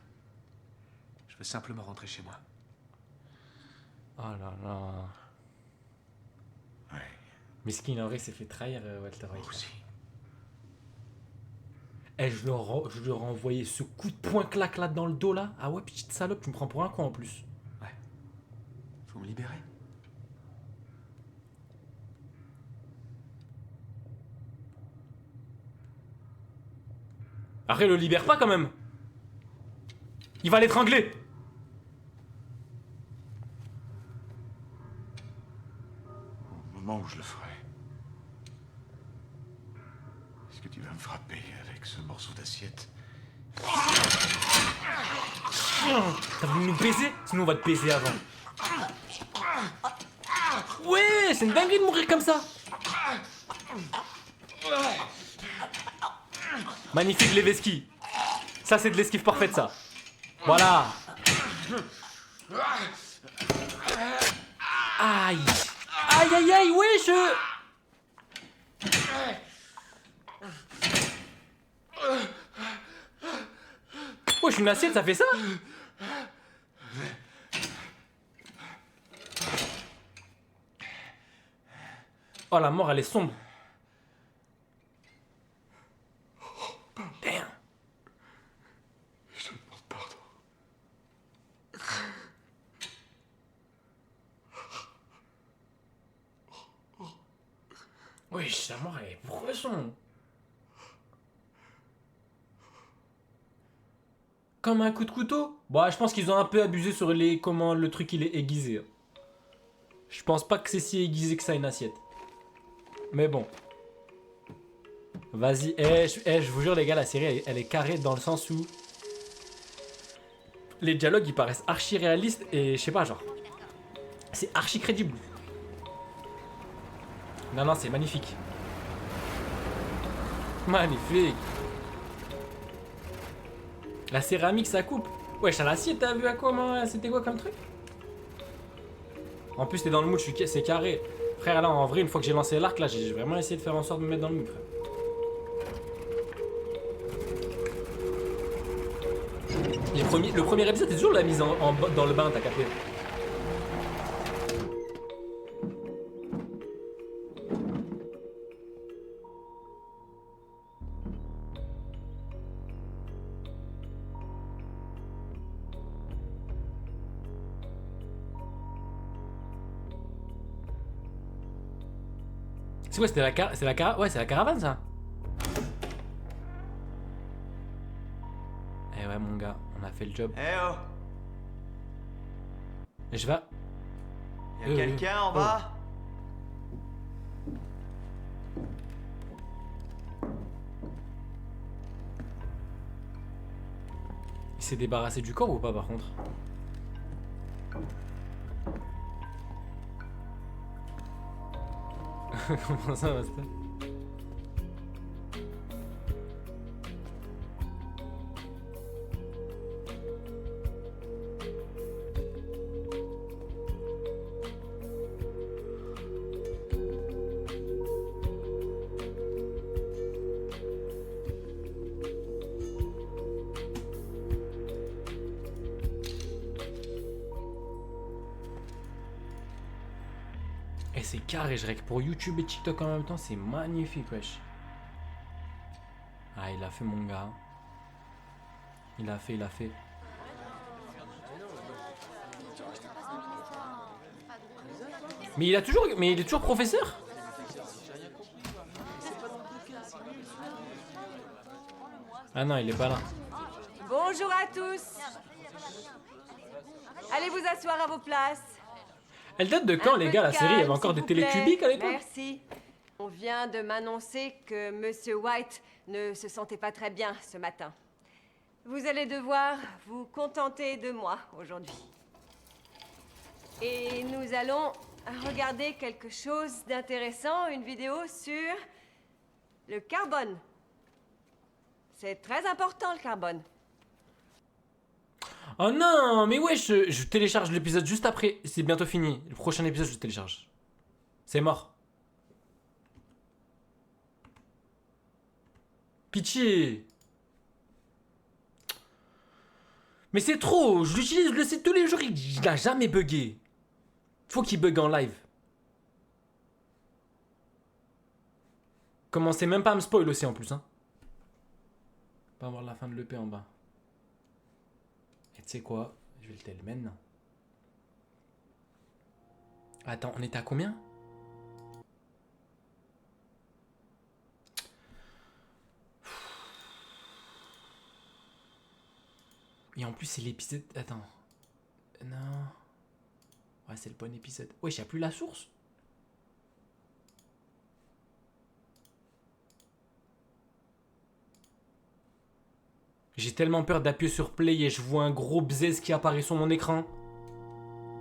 Je veux simplement rentrer chez moi. Oh là là. Ouais. Miskin en vrai s'est fait trahir, Walter White. Aussi. Eh, je leur ai envoyé ce coup de poing claque là dans le dos là. Ah ouais, petite salope, tu me prends pour un con en plus. Ouais. Faut me libérer. Après, le libère pas quand même. Il va l'étrangler. Au moment où je le ferai, est-ce que tu vas me frapper avec ce morceau d'assiette? T'as voulu nous baiser? Sinon on va te baiser avant. Ouais, c'est une dinguerie de mourir comme ça. Magnifique Leveski. Ça c'est de l'esquive parfaite ça. Voilà. Aïe. Aïe aïe aïe, ouais je... Wesh, une assiette, ça fait ça? Oh, la mort, elle est sombre. Damn. Je te demande pardon. Wesh, la mort, elle est pourquoi sombre? Comme un coup de couteau? Bah, je pense qu'ils ont un peu abusé sur les comment le truc il est aiguisé. Je pense pas que c'est si aiguisé que ça une assiette. Mais bon. Vas-y, je vous jure les gars, la série elle est carrée dans le sens où les dialogues ils paraissent archi réalistes et je sais pas genre. C'est archi crédible. Non non, c'est magnifique. Magnifique. La céramique ça coupe. Wesh, à l'assiette, t'as vu à comment c'était quoi comme truc? En plus, t'es dans le mood, c'est carré. Frère, là, en vrai, une fois que j'ai lancé l'arc, là, j'ai vraiment essayé de faire en sorte de me mettre dans le mood, frère. Le premier épisode, c'est toujours la mise dans le bain, t'as capté? C'est quoi, ouais, c'est la caravane, ça? Eh ouais, mon gars, on a fait le job. Eh oh! Et je vais... Y'a quelqu'un en bas? Il s'est débarrassé du corps ou pas, par contre? Comment ça, Master? c'est carré, je règle pour YouTube et TikTok en même temps, c'est magnifique, wesh. Ah, il a fait mon gars. Il a fait. Mais il est toujours professeur? Ah non, il est pas là. Bonjour à tous. Allez vous asseoir à vos places. Elle date de quand, les gars, la série? Il y avait encore des télécubiques à l'époque? Merci. On vient de m'annoncer que Monsieur White ne se sentait pas très bien ce matin. Vous allez devoir vous contenter de moi aujourd'hui. Et nous allons regarder quelque chose d'intéressant, une vidéo sur le carbone. C'est très important, le carbone. Oh non, mais ouais, je télécharge l'épisode juste après. C'est bientôt fini. Le prochain épisode, je le télécharge. C'est mort. Pitié. Mais c'est trop. Je l'utilise, je le sais tous les jours. Il n'a jamais bugué. Faut qu'il bug en live. Commencez même pas à me spoil aussi en plus. Hein. Pas voir la fin de l'EP en bas. Et tu sais quoi? Je vais le tel maintenant. Attends, on était à combien? Et en plus, c'est l'épisode... Attends. Non. Ouais, c'est le bon épisode. Wesh, y'a plus la source? J'ai tellement peur d'appuyer sur play et je vois un gros bzz qui apparaît sur mon écran.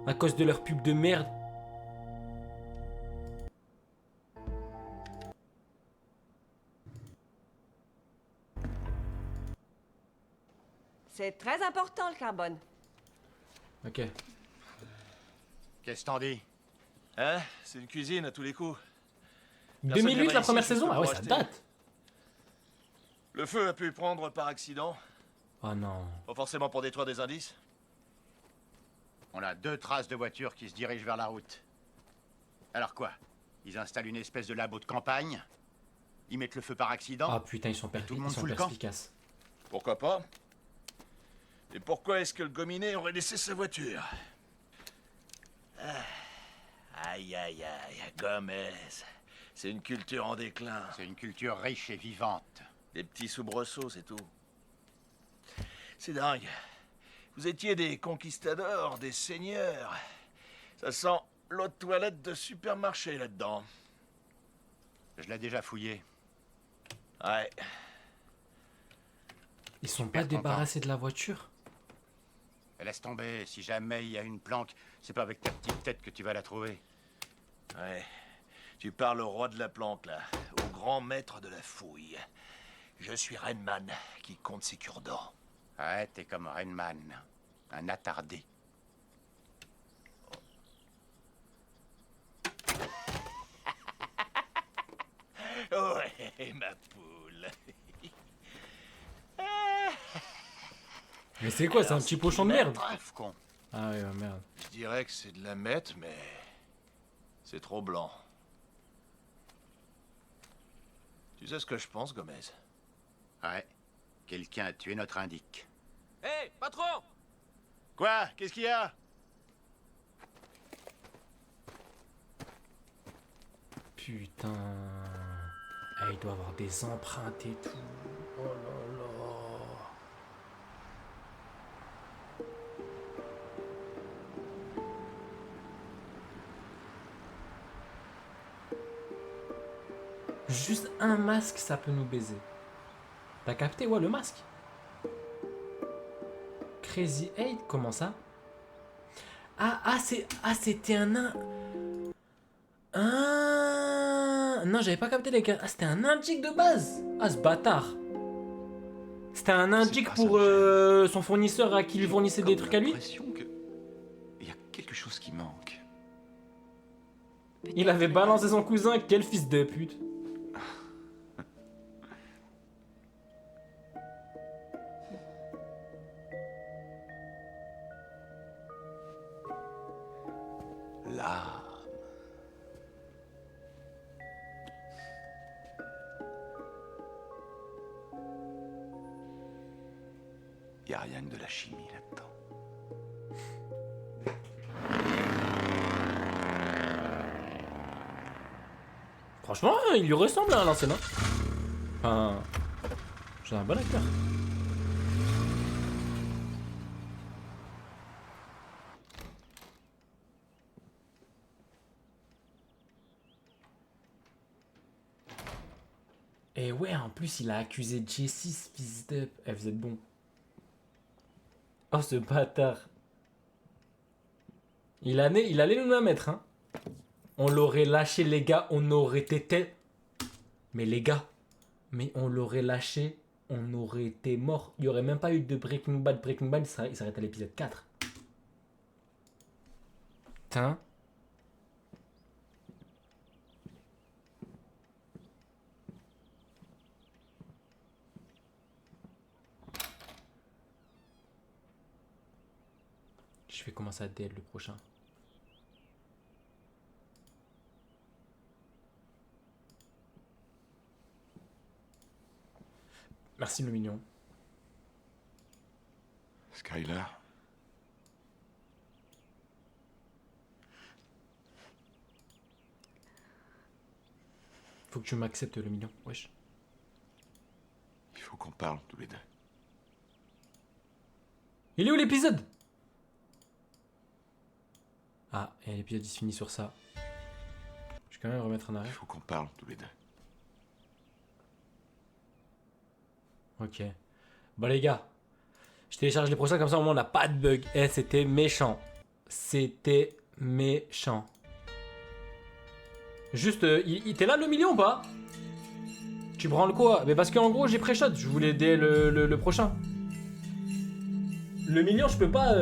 À cause de leur pub de merde. C'est très important, le carbone. Ok. Qu'est-ce que t'en dis? Hein? C'est une cuisine à tous les coups. 2008, la première saison? Ah ouais, ça date. Le feu a pu prendre par accident. Oh non. Pas forcément pour détruire des indices. On a 2 traces de voitures qui se dirigent vers la route. Alors quoi? Ils installent une espèce de labo de campagne? Ils mettent le feu par accident? Ah putain, ils sont perspicaces. Pourquoi pas? Et pourquoi est-ce que le gominet aurait laissé sa voiture? Aïe, aïe, aïe, Gomez. C'est une culture en déclin. C'est une culture riche et vivante. Des petits soubresauts, c'est tout. C'est dingue. Vous étiez des conquistadors, des seigneurs. Ça sent l'eau de toilette de supermarché là-dedans. Je l'ai déjà fouillé. Ouais. Ils sont pas débarrassés de la voiture? Laisse tomber, si jamais il y a une planque, c'est pas avec ta petite tête que tu vas la trouver. Ouais. Tu parles au roi de la planque, là. Au grand maître de la fouille. Je suis Rainman, qui compte ses cure-dents. Ouais, t'es comme Rainman. Un attardé. Ouais, ma poule. Mais c'est quoi, c'est un petit pochon de merde? Bref, con. Ah ouais, merde. Je dirais que c'est de la mette, mais... c'est trop blanc. Tu sais ce que je pense, Gomez? Ouais. Quelqu'un a tué notre indique. Hé, patron! Quoi? Qu'est-ce qu'il y a? Putain. Eh, il doit avoir des empreintes et tout. Oh là là. Juste un masque, ça peut nous baiser. T'as capté, ouais, le masque? Crazy 8, comment ça? C'était un... Non, j'avais pas capté les gars. Ah, c'était un indique de base. Ah, ce bâtard. C'était un indique pour son fournisseur à qui lui fournissait des trucs à lui. J'ai l'impression que... il y a quelque chose qui manque. Il avait balancé son cousin, quel fils de pute. L'âme. y a rien que de la chimie là-dedans. Franchement, il lui ressemble à l'ancien. Enfin, c'est un bon acteur. Et ouais, en plus, il a accusé Jessie, fils de... Eh, vous êtes bon. Oh, ce bâtard. Il allait nous la mettre, hein. On l'aurait lâché, les gars, on aurait été... Mais les gars, mais on l'aurait lâché, on aurait été mort. Il n'y aurait même pas eu de Breaking Bad. Breaking Bad, il s'arrête à l'épisode 4. Putain. Je vais commencer à DL le prochain. Merci le mignon. Skyler. Faut que tu m'acceptes le mignon, wesh. Il faut qu'on parle tous les deux. Il est où l'épisode? Ah, et l'épisode il se finit sur ça. Je vais quand même le remettre en Il arrière. faut qu'on parle tous les deux. Ok. Bon les gars, je télécharge les prochains comme ça au moins on n'a pas de bug. Eh, c'était méchant. C'était méchant. Juste, t'es là le million ou pas? Tu branles quoi? Mais parce qu'en gros j'ai pré-shot, je voulais aider le prochain. Le million je peux pas...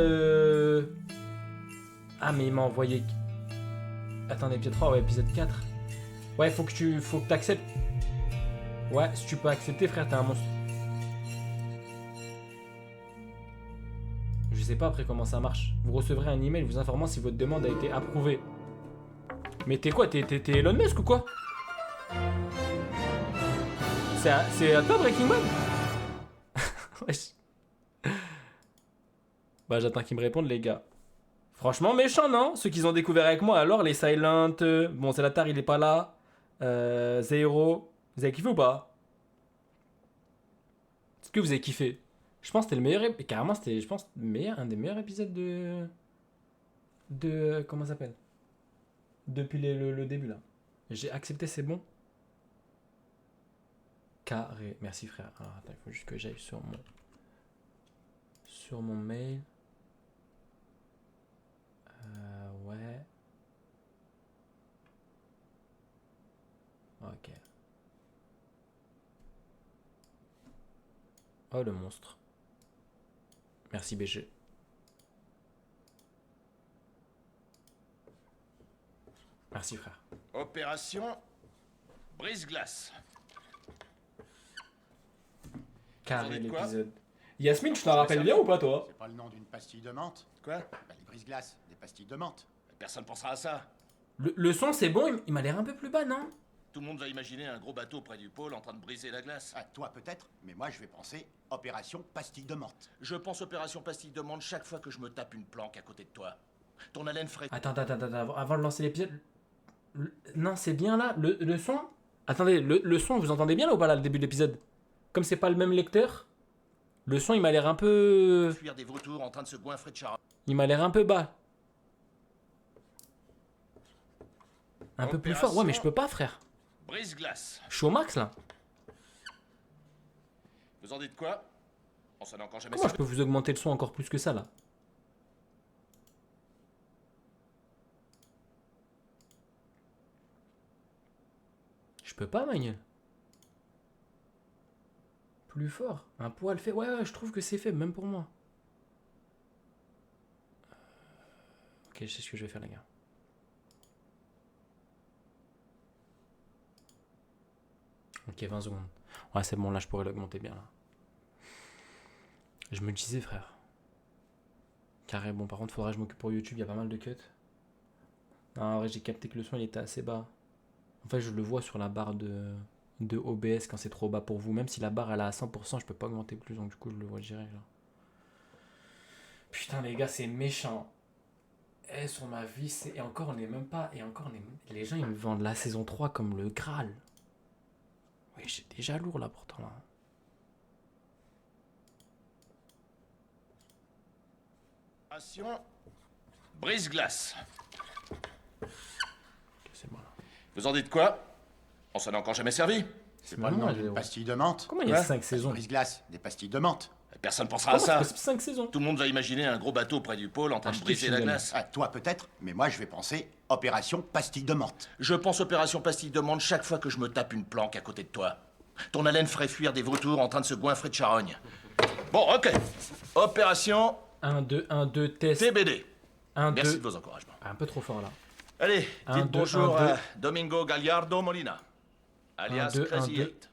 Ah mais il m'a envoyé... Attends, épisode 3, ouais, épisode 4. Ouais, faut que t'acceptes. Ouais, si tu peux accepter frère, t'es un monstre. Je sais pas après comment ça marche. Vous recevrez un email vous informant si votre demande a été approuvée. Mais t'es quoi? T'es Elon Musk ou quoi? C'est à toi Breaking Bad? Wesh. Bah j'attends qu'ils me répondent les gars. Franchement méchant non? Ceux qu'ils ont découvert avec moi alors les Silent. Bon c'est Latar il est pas là. Zero. Vous avez kiffé ou pas? Est-ce que vous avez kiffé? Je pense que c'était le meilleur... Carrément c'était je pense un des meilleurs épisodes de... Comment ça s'appelle? Depuis le début là. J'ai accepté, c'est bon. Carré. Merci frère. Alors, attends, il faut juste que j'aille sur mon mail. Ouais. Ok. Oh le monstre. Merci BG. Merci frère. Opération brise-glace. Carré Vous en dites quoi? l'épisode. Yasmine, tu t'en rappelles bien ou pas toi? C'est pas le nom d'une pastille de menthe? Quoi? Bah, les brise-glaces, des pastilles de menthe. Personne pensera à ça. Le son c'est bon, il m'a l'air un peu plus bas non? Tout le monde va imaginer un gros bateau près du pôle en train de briser la glace. Ah, toi peut-être, mais moi je vais penser opération pastille de menthe. Je pense opération pastille de menthe chaque fois que je me tape une planque à côté de toi. Ton haleine ferait... Attends, avant de lancer l'épisode... Non, c'est bien là, le son... Attendez, le son, vous entendez bien là ou pas là, le début de l'épisode? Comme c'est pas le même lecteur, le son il m'a l'air un peu... Fuir des vautours en train de se goinfrer de char. Il m'a l'air un peu bas. Un peu plus fort, ouais mais je peux pas frère. Brise-glace. Je suis au max là. Vous en dites quoi? On s'en est encore jamais... Comment je peux vous augmenter le son encore plus que ça là? Je peux pas Manuel. Plus fort. Un poil fait. Ouais, je trouve que c'est fait, même pour moi. Ok, je sais ce que je vais faire les gars. Ok, 20 secondes. Ouais, c'est bon, là je pourrais l'augmenter bien là. Je me disais frère. Carré, bon par contre faudrait que je m'occupe pour YouTube, il y a pas mal de cuts. Non, en vrai j'ai capté que le son il était assez bas. En fait je le vois sur la barre de OBS quand c'est trop bas pour vous. Même si la barre elle est à 100%, je peux pas augmenter plus, donc du coup je le vois direct là. Putain, les gars, c'est méchant. Eh, sur ma vie, c'est... Et encore, on n'est même pas... Et encore, les gens, ils me vendent la saison 3 comme le Graal. Oui, j'ai déjà lourd, là, pourtant, là. Opération brise-glace. C'est bon, là. Vous en dites quoi? On s'en est encore jamais servi. C'est pas le nom d'une pastille de menthe. Comment il y a 5 saisons? Brise-glace, des pastilles de menthe. Personne pensera à ça. Comment c'est possible 5 saisons? Tout le monde va imaginer un gros bateau près du pôle en train de briser la glace. Ah, toi peut-être, mais moi je vais penser opération pastille de menthe. Je pense opération pastille de menthe chaque fois que je me tape une planque à côté de toi. Ton haleine ferait fuir des vautours en train de se goinfrer de charogne. Bon, ok. Opération 1, 2, test. TBD. 1, 2. Merci de vos encouragements. Un peu trop fort, là. Allez, 1, dites 2, bonjour 1, 2. à Domingo Gallardo Molina, alias 1, 2, 1, Crazy 2. Eight.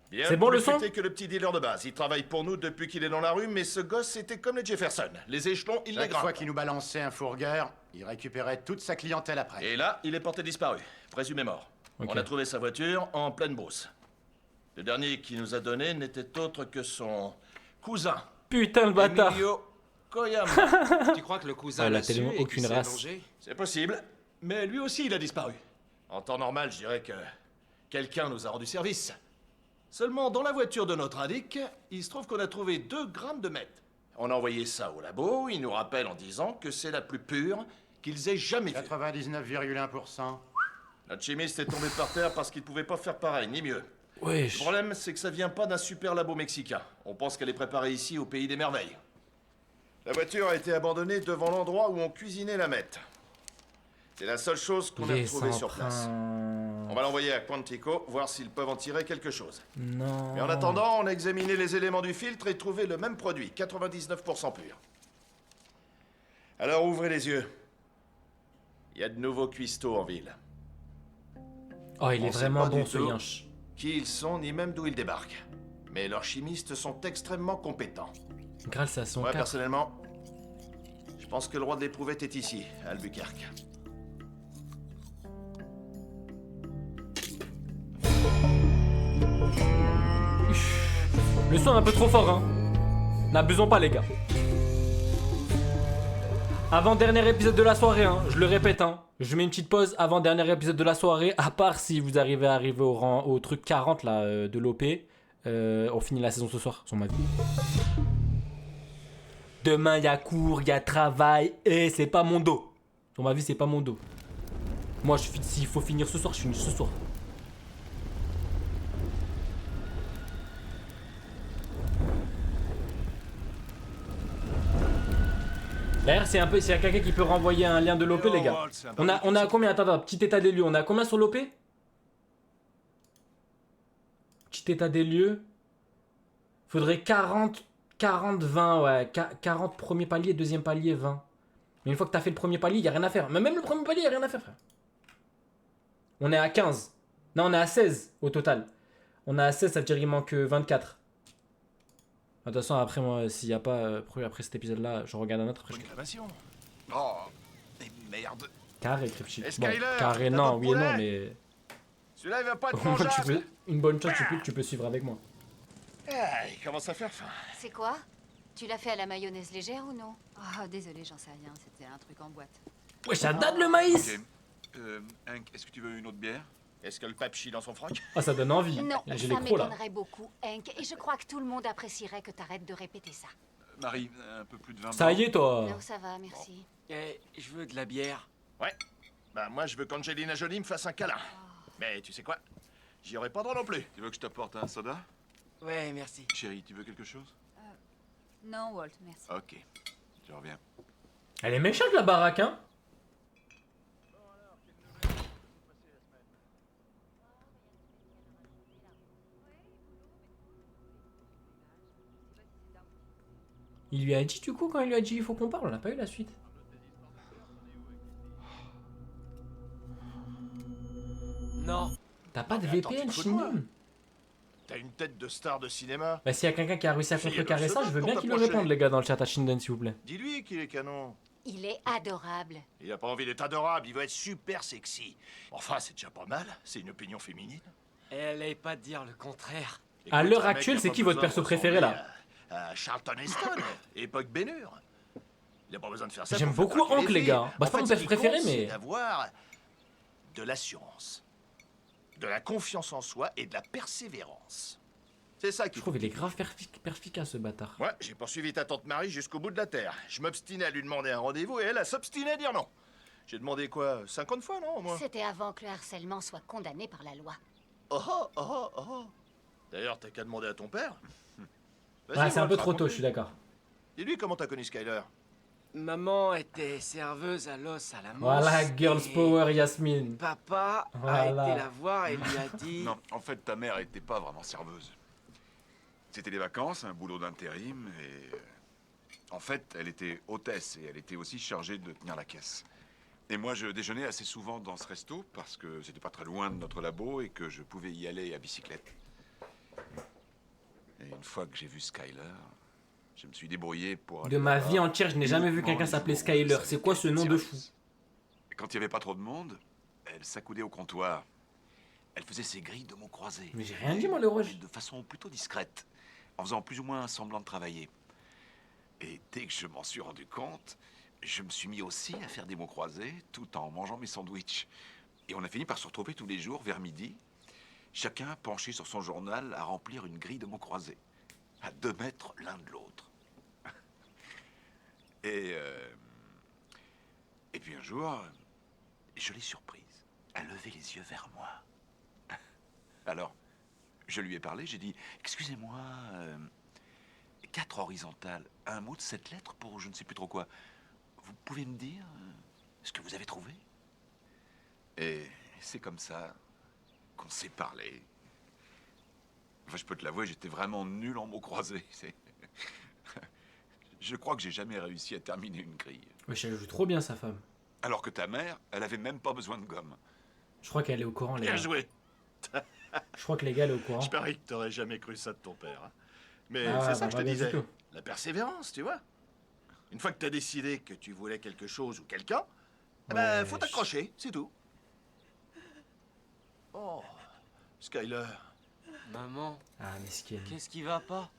Bien C'est bon, plus le son futé que le petit dealer de base. Il travaille pour nous depuis qu'il est dans la rue, mais ce gosse, c'était comme les Jefferson. Les échelons, il les Chaque grimpe. fois qu'il nous balançait un fourgueur, il récupérait toute sa clientèle après. Et là, il est porté disparu, présumé mort. Ok. On a trouvé sa voiture en pleine brousse. Le dernier qu'il nous a donné n'était autre que son cousin. Putain, le bâtard. Emilio Koyama. Tu crois que le cousin Ouais, il a l'a su tellement et aucune qu'il s'est race. vengé? C'est possible, mais lui aussi, il a disparu. En temps normal, je dirais que quelqu'un nous a rendu service. Seulement, dans la voiture de notre indique, il se trouve qu'on a trouvé 2 grammes de meth. On a envoyé ça au labo, ils nous rappellent en disant que c'est la plus pure qu'ils aient jamais vue. 99,1%. Notre chimiste est tombé par terre parce qu'il pouvait pas faire pareil, ni mieux. Wesh. Le problème, c'est que ça vient pas d'un super labo mexicain. On pense qu'elle est préparée ici, au pays des merveilles. La voiture a été abandonnée devant l'endroit où on cuisinait la meth. C'est la seule chose qu'on a Les retrouvée sur place. empreintes. On va l'envoyer à Quantico, voir s'ils peuvent en tirer quelque chose. Non. Mais en attendant, on a examiné les éléments du filtre et trouvé le même produit, 99% pur. Alors ouvrez les yeux. Il y a de nouveaux cuistots en ville. Oh, il est On sait vraiment pas bon, du ce tout yinche. qui ils sont, ni même d'où ils débarquent. Mais leurs chimistes sont extrêmement compétents. Grâce à son Moi, cap. personnellement, je pense que le roi de l'éprouvette est ici, à Albuquerque. Le son est un peu trop fort, hein. N'abusons pas, les gars. Avant-dernier épisode de la soirée, hein. Je le répète, hein. Je mets une petite pause avant-dernier épisode de la soirée. À part si vous arrivez au truc 40 là, de l'OP. On finit la saison ce soir, sur ma vie. Demain, il y a cours, il y a travail. Et c'est pas mon dos. Sur ma vie, c'est pas mon dos. Moi, s'il faut finir ce soir, je finis ce soir. D'ailleurs, s'il y a quelqu'un qui peut renvoyer un lien de l'OP, les gars. On a combien? Attends, petit état des lieux. On a combien sur l'OP? Petit état des lieux. Faudrait 40, 20, ouais. 40 premier palier, deuxième palier, 20. Mais une fois que t'as fait le premier palier, y a rien à faire. Mais même le premier palier, y a rien à faire, frère. On est à 15. Non, on est à 16 au total. On est à 16, ça veut dire qu'il manque 24. De toute façon, après, moi, s'il n'y a pas. Après cet épisode-là, je regarde un autre. Après, Réclamation. Oh, mais merde. Carré, Cripchi. Et Bon, Skyler, carré, t'as non, d'autres oui et non, poulets mais. Celui-là, il va pas être Au moins, mangeable. une bonne chose, tu peux suivre avec moi. Ah, il commence à faire faim. C'est quoi? Tu l'as fait à la mayonnaise légère ou non? Oh, désolé, j'en sais rien, c'était un truc en boîte. Ouais, ça date le maïs! Ok. Hank, est-ce que tu veux une autre bière? Est-ce que le pape chie dans son froc? Ah, ça donne envie. Non, J'ai ça les crocs là. m'étonnerait beaucoup, Hank, et je crois que tout le monde apprécierait que t'arrêtes de répéter ça. Marie, un peu plus de vin Ça y est, toi. Non, ça va, merci. Eh, je veux de la bière. Ouais. Bah moi, je veux qu'Angelina Jolie me fasse un câlin. Mais tu sais quoi? J'y aurais pas droit non plus. Tu veux que je t'apporte un soda? Ouais, merci. Chérie, tu veux quelque chose? Non, Walt, merci. Ok, je reviens. Elle est méchante la baraque, hein? Il lui a dit du coup quand il lui a dit il faut qu'on parle, on n'a pas eu la suite. Non. T'as pas de Mais attends, VPN, tu te fous de moi? Shinum? T'as une tête de star de cinéma. Bah s'il y a quelqu'un qui a réussi à Fais-le contrecarrer ça, se je veux battre bien pour qu'il me t'approcher. réponde les gars dans le chat à Shinden s'il vous plaît. Dis-lui qu'il est canon. Il est adorable. Il a pas envie d'être adorable, il veut être super sexy. Enfin, c'est déjà pas mal, c'est une opinion féminine. Elle allait pas dire le contraire. À Écoute, l'heure un mec actuelle, a c'est pas qui votre besoin perso de préféré, là? ressembler à Charlton Heston, époque Bénure. Il n'a pas besoin de faire ça. J'aime pour faire beaucoup craquer Hank, les filles. gars. Bah, c'est pas En mon fait, perso ce qui préféré, compte, mais- c'est d'avoir de l'assurance, de la confiance en soi et de la persévérance. C'est ça Je qui. trouve qu'il est grave perspicace, ce bâtard. Ouais, j'ai poursuivi ta tante Marie jusqu'au bout de la terre. Je m'obstinais à lui demander un rendez-vous et elle, s'obstinait à dire non. J'ai demandé quoi, 50 fois, non, moi? C'était avant que le harcèlement soit condamné par la loi. Oh oh oh oh. D'ailleurs, t'as qu'à demander à ton père. Vas-y, Ouais, c'est un Walt, peu trop tôt, raconte-lui. je suis d'accord. Dis-lui comment t'as connu Skyler. Maman était serveuse à l'os à la Manche. Voilà, Girls et Power, Yasmine. Papa Voilà. a été la voir et lui a dit... Non, en fait, ta mère était pas vraiment serveuse. C'était des vacances, un boulot d'intérim, et... En fait, elle était hôtesse, et elle était aussi chargée de tenir la caisse. Et moi, je déjeunais assez souvent dans ce resto, parce que c'était pas très loin de notre labo, et que je pouvais y aller à bicyclette. Et une fois que j'ai vu Skyler, je me suis débrouillé pour... aller De ma là-bas, vie entière, je n'ai jamais vu uniquement quelqu'un les s'appeler jours où Skyler. je savais C'est quoi ce qu'elle nom était de sérieuse. fou? Et quand il n'y avait pas trop de monde, elle s'accoudait au comptoir. Elle faisait ses grilles de mots croisés. Mais j'ai rien dit, moi, le Roche. De façon plutôt discrète, en faisant plus ou moins semblant de travailler. Et dès que je m'en suis rendu compte, je me suis mis aussi à faire des mots croisés tout en mangeant mes sandwichs. Et on a fini par se retrouver tous les jours vers midi, chacun penché sur son journal à remplir une grille de mots croisés, à 2 mètres l'un de l'autre. Et puis un jour, je l'ai surprise à lever les yeux vers moi. Alors, je lui ai parlé, j'ai dit « Excusez-moi, 4 horizontales, un mot de 7 lettres pour je ne sais plus trop quoi. Vous pouvez me dire ce que vous avez trouvé ?» Et c'est comme ça qu'on s'est parlé. Enfin, je peux te l'avouer, j'étais vraiment nul en mots croisés. Je crois que j'ai jamais réussi à terminer une grille. Wesh, elle joue trop bien, sa femme. Alors que ta mère, elle avait même pas besoin de gomme. Je crois qu'elle est au courant, les Bien gars. joué. Je crois que les gars, elle est au courant. Je parie que t'aurais jamais cru ça de ton père. Hein. Mais Ah, c'est ça bah, que je pas te bien du disais. tout. La persévérance, tu vois. Une fois que t'as décidé que tu voulais quelque chose ou quelqu'un, eh ben, faut t'accrocher, c'est tout. Oh, Skyler. Maman, Ah, mesquine. qu'est-ce qui va pas?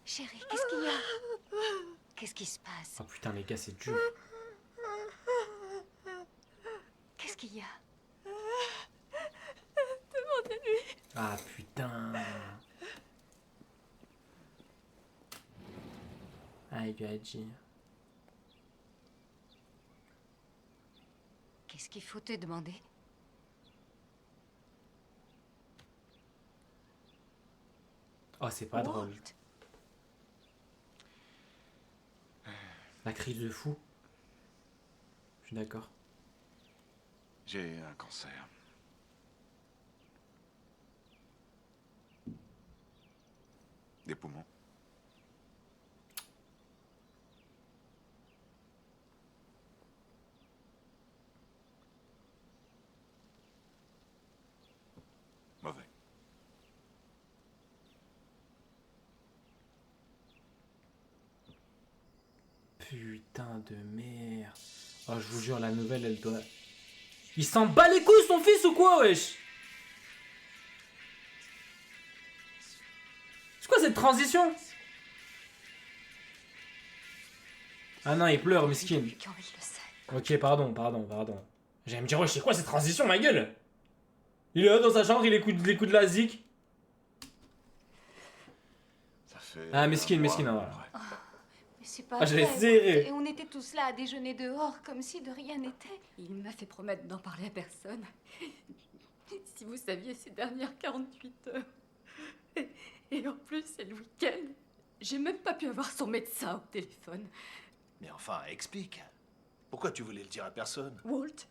Chérie, qu'est-ce qu'il y a? Qu'est-ce qui se passe? Oh putain, les gars, c'est dur. Qu'est-ce qu'il y a? Demandez-lui. Ah putain. Ah, il lui a dit. Qu'est-ce qu'il faut te demander? Oh, c'est pas drôle. La crise de fou. Je suis d'accord. J'ai un cancer. Des poumons. Mauvais. Putain de merde. Oh, je vous jure, la nouvelle, elle doit... Il s'en bat les couilles, son fils, ou quoi, wesh? C'est quoi cette transition? Ah non, il pleure, miskin. Quand il le sait. Ok, pardon. J'allais me dire, wesh, c'est quoi cette transition, ma gueule? Il est là dans sa chambre, il écoute de la zik. Ça fait... Ah, mesquine, un mois, mesquine, à peu voilà. près. Mais c'est pas Ah, je l'ai vrai. serré. Et on était tous là à déjeuner dehors, comme si de rien n'était. Il m'a fait promettre d'en parler à personne. Si vous saviez ces dernières 48 heures. Et en plus, c'est le week-end. J'ai même pas pu avoir son médecin au téléphone. Mais enfin, explique. Pourquoi tu voulais le dire à personne? Walt,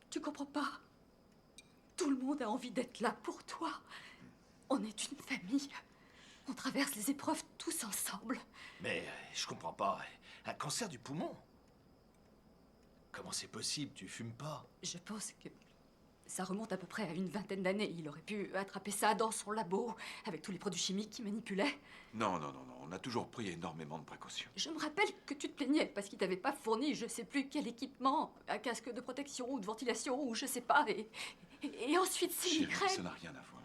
tu comprends pas? Tout le monde a envie d'être là pour toi. On est une famille. On traverse les épreuves tous ensemble. Mais je comprends pas. Un cancer du poumon? Comment c'est possible? Tu fumes pas? Je pense que ça remonte à peu près à une vingtaine d'années. Il aurait pu attraper ça dans son labo, avec tous les produits chimiques qu'il manipulait. Non, on a toujours pris énormément de précautions. Je me rappelle que tu te plaignais parce qu'il t'avait pas fourni je sais plus quel équipement, un casque de protection ou de ventilation ou je sais pas. Et ensuite ces Chérie, migraines. ça n'a rien à voir.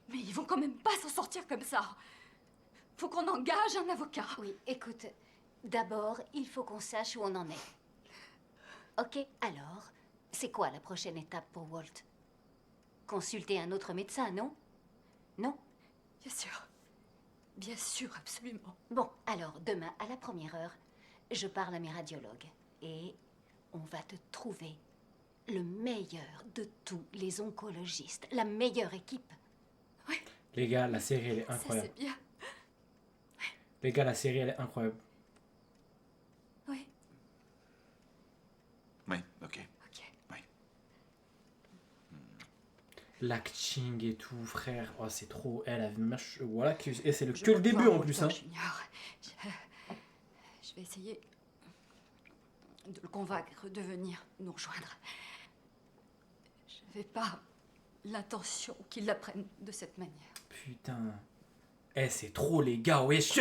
Mais ils vont quand même pas s'en sortir comme ça. Faut qu'on engage un avocat. Oui, écoute, d'abord, il faut qu'on sache où on en est. Ok, alors, c'est quoi la prochaine étape pour Walt? Consulter un autre médecin, non? Non? Bien sûr. Bien sûr, absolument. Bon, alors, demain, à la première heure, je parle à mes radiologues. Et on va te trouver le meilleur de tous les oncologistes. La meilleure équipe. Les gars, la série, elle est incroyable. Ça, c'est bien. Les gars, la série, elle est incroyable. Oui. Oui, ok. L'acting et tout, frère. Oh, c'est trop. Elle a voilà, et c'est que le début en plus. Hein. Junior. Je vais essayer de le convaincre de venir nous rejoindre. Je n'avais pas l'intention qu'il l'apprenne de cette manière. Putain. Eh, c'est trop, les gars, wesh.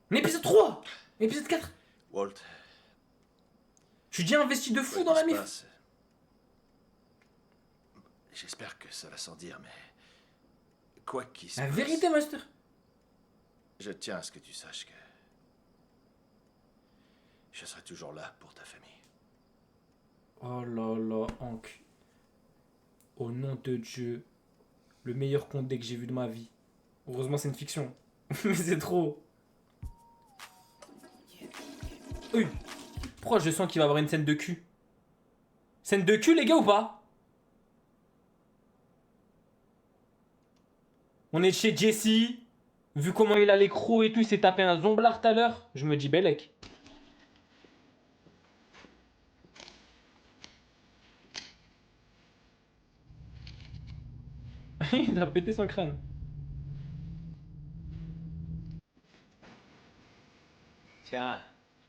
Mais épisode 3, épisode 4. Walt. Je suis déjà investi de fou dans la mif. J'espère que ça va sans dire, mais quoi qu'il se La passe, vérité, Master. je tiens à ce que tu saches que je serai toujours là pour ta famille. Oh là là, Hank. Au nom de Dieu. Le meilleur condé que j'ai vu de ma vie. Heureusement, c'est une fiction. Mais c'est trop. Oui. Pourquoi je sens qu'il va y avoir une scène de cul? Scène de cul, les gars, ou pas? On est chez Jesse. Vu comment il a les crocs et tout, il s'est tapé un zomblard tout à l'heure. Je me dis, Bellec. Il a pété son crâne. Tiens,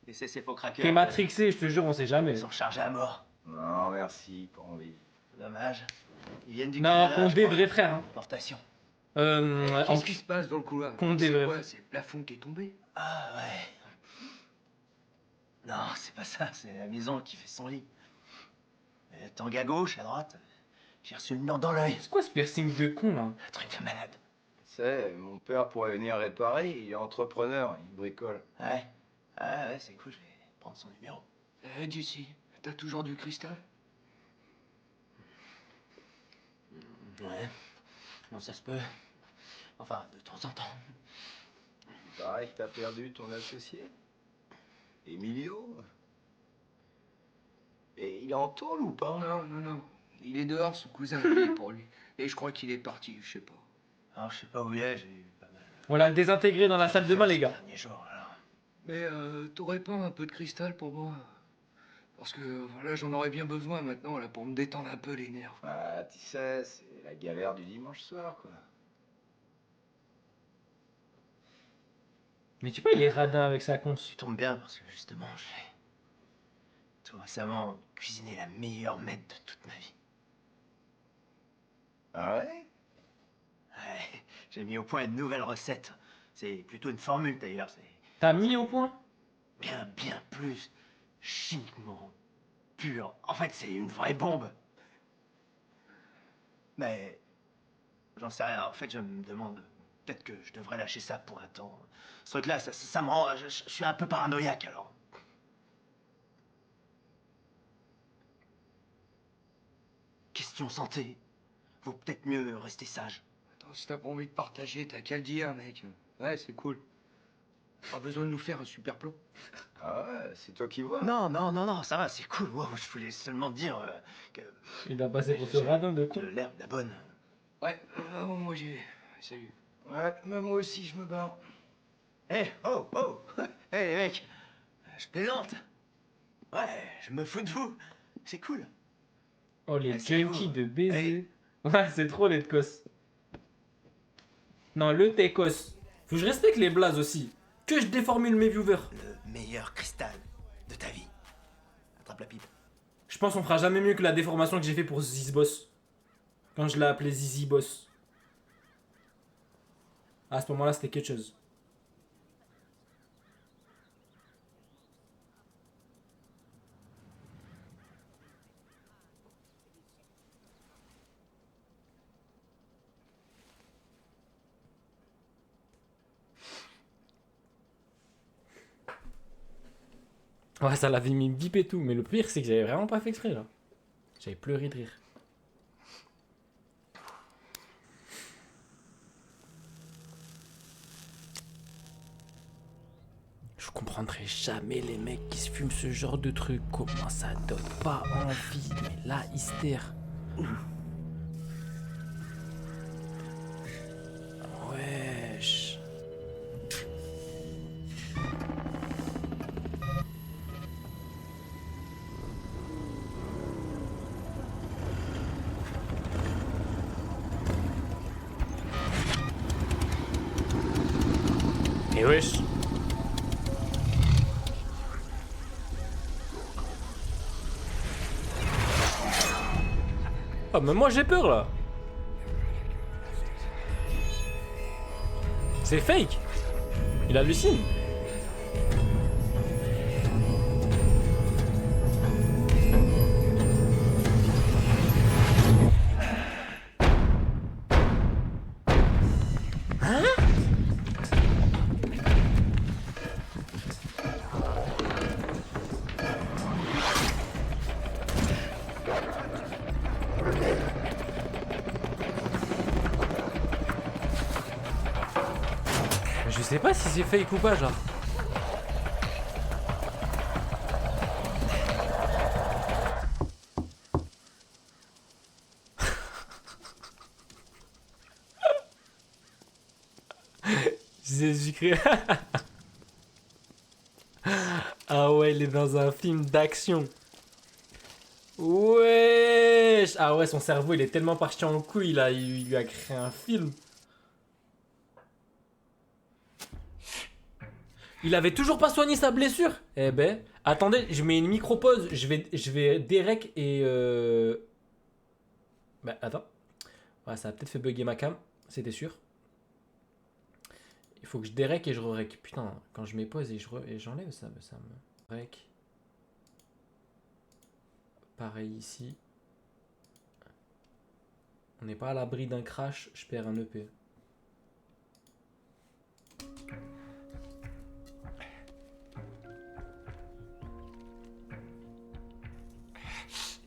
laissez ces faux craqueurs. T'es matrixé, je te jure, on sait jamais. Ils sont chargés à mort. Non, merci, pas envie. Dommage. Ils viennent du Non, Canada, Condé, je crois. vrai frère. Hein. Portation. Qu'est-ce qui se passe dans le couloir? Condé, C'est vrai. quoi? C'est le plafond qui est tombé? Ah ouais. Non, c'est pas ça, c'est la maison qui fait son lit. Tangue à gauche, à droite. J'ai reçu une dent dans l'œil. C'est quoi ce piercing de con là? Un truc de malade. Tu sais, mon père pourrait venir réparer, il est entrepreneur, il bricole. Ouais. Ah ouais, c'est cool, je vais prendre son numéro. Jesse, t'as toujours du cristal? Ouais. Non, ça se peut. Enfin, de temps en temps. Il paraît que t'as perdu ton associé. Emilio. Et il est en tôle ou pas? Non. Il est dehors, son cousin a payé pour lui. Et je crois qu'il est parti, je sais pas. Alors, je sais pas où il est, j'ai eu pas mal. On l'a désintégré dans la salle de bain, les gars. Dernier jour, alors. Mais t'aurais pas un peu de cristal pour moi? Parce que voilà, j'en aurais bien besoin maintenant là pour me détendre un peu les nerfs. Ah, tu sais, c'est la galère du dimanche soir, quoi. Mais tu vois, il est radin avec sa cons. Tu tombes bien parce que justement, j'ai tout récemment cuisiné la meilleure mette de toute ma vie. Ah ouais? Ouais, j'ai mis au point une nouvelle recette. C'est plutôt une formule d'ailleurs, c'est T'as mis au point? bien plus chimiquement pur. En fait, c'est une vraie bombe. Mais j'en sais rien. En fait, je me demande peut-être que je devrais lâcher ça pour un temps. Ce truc-là, ça me rend. Je suis un peu paranoïaque alors. Question santé. Vaut peut-être mieux rester sage. Attends, si t'as pas envie de partager, t'as qu'à le dire, mec. Ouais, c'est cool. Pas besoin de nous faire un super plan. Ah ouais, c'est toi qui vois. Non, ça va, c'est cool. Wow, je voulais seulement dire que Il a passé pour ce radin de con. l'herbe, la bonne. Ouais, moi j'ai. Salut. Ouais, mais moi aussi, je me barre. Hé, oh Hé, les mecs, je plaisante. Ouais, je me fous de vous. C'est cool. Oh, les c'est junkies vous. de baiser. Ouais, c'est trop les tecos. Non, le tecos. Faut que je respecte les blazes aussi. Que je déformule mes viewers. Le meilleur cristal de ta vie. Attrape la pipe. Je pense qu'on fera jamais mieux que la déformation que j'ai fait pour Zizi Boss. Quand je l'ai appelé Zizi Boss. À ce moment-là, c'était quelque chose. Ouais, ça l'avait mis bip et tout. Mais le pire, c'est que j'avais vraiment pas fait exprès, là. J'avais pleuré de rire. Je comprendrai jamais les mecs qui se fument ce genre de truc. Comment ça donne pas envie. Mais là, hystère. Wesh. Et wesh. Ah, mais moi j'ai peur là. C'est fake. Il hallucine. Hein? Je sais pas si c'est fake ou pas, genre. Jésus-Christ. Ah ouais, il est dans un film d'action. Wesh. Ah ouais, son cerveau, il est tellement parti en couille, là. Il lui a créé un film. Il avait toujours pas soigné sa blessure. Eh ben, attendez, je mets une micro-pause. Je vais Derek et... Bah, attends. Ouais, ça a peut-être fait bugger ma cam. C'était sûr. Il faut que je Derek et je re-rec. Putain, quand je mets pause et j'enlève ça me... Rec. Pareil ici. On n'est pas à l'abri d'un crash. Je perds un EP.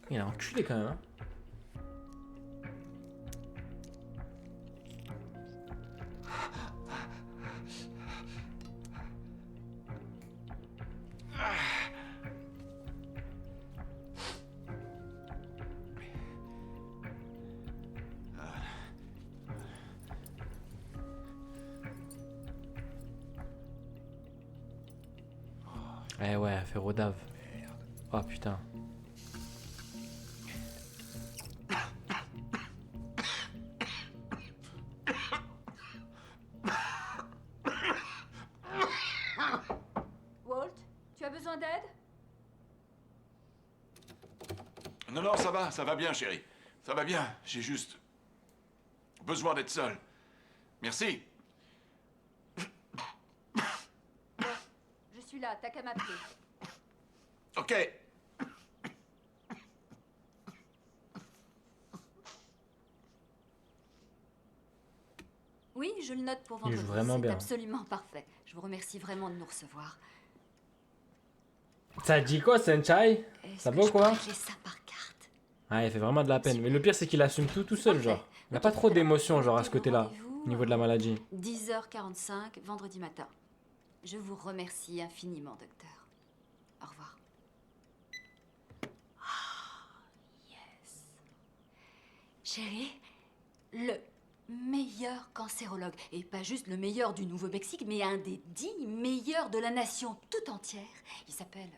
Il a enculé quand même, hein. Eh ouais, fait Rodave. Oh putain. Walt, tu as besoin d'aide? Non, non, ça va bien, chérie. Ça va bien. J'ai juste besoin d'être seul. Merci. Je suis là, t'as qu'à m'appeler. Ok. Oui, je le note pour Il joue vendredi. vraiment C'est bien. absolument parfait. Je vous remercie vraiment de nous recevoir. Ça dit quoi, Senchai? Ça va ou quoi? J'ai ça par carte. Ah, il fait vraiment de la peine. Mais le pire, c'est qu'il assume tout seul, genre. Il n'a pas trop d'émotion, genre, à ce côté-là, au niveau de la maladie. 10h45, vendredi matin. Je vous remercie infiniment, docteur. Au revoir. Yes. Chérie, le meilleur cancérologue. Et pas juste le meilleur du Nouveau-Mexique, mais un des 10 meilleurs de la nation tout entière. Il s'appelle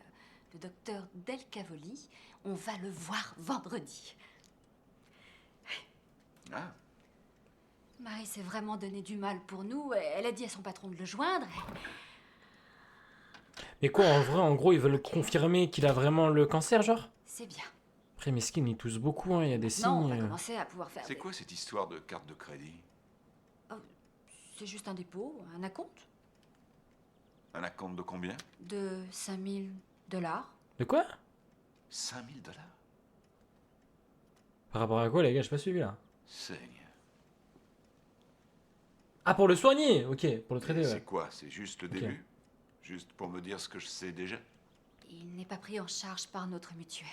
le docteur Del Cavoli. On va le voir vendredi. Ah. Marie s'est vraiment donné du mal pour nous. Elle a dit à son patron de le joindre. Mais quoi, en vrai, en gros, ils veulent confirmer qu'il a vraiment le cancer, genre? C'est bien. Après, Meskin, il tousse beaucoup, hein. Il y a des signes. Non, on va commencer à pouvoir faire... C'est quoi cette histoire de carte de crédit? C'est juste un dépôt, un acompte Un acompte de combien? de $5000. De quoi? 5000 $? Par rapport à quoi, les gars? J'ai pas suivi, là. Seigne. Ah, pour le soigner? Ok, pour le traiter, Et ouais. c'est quoi? C'est juste le Ok. début? Juste pour me dire ce que je sais déjà? il n'est pas pris en charge par notre mutuelle.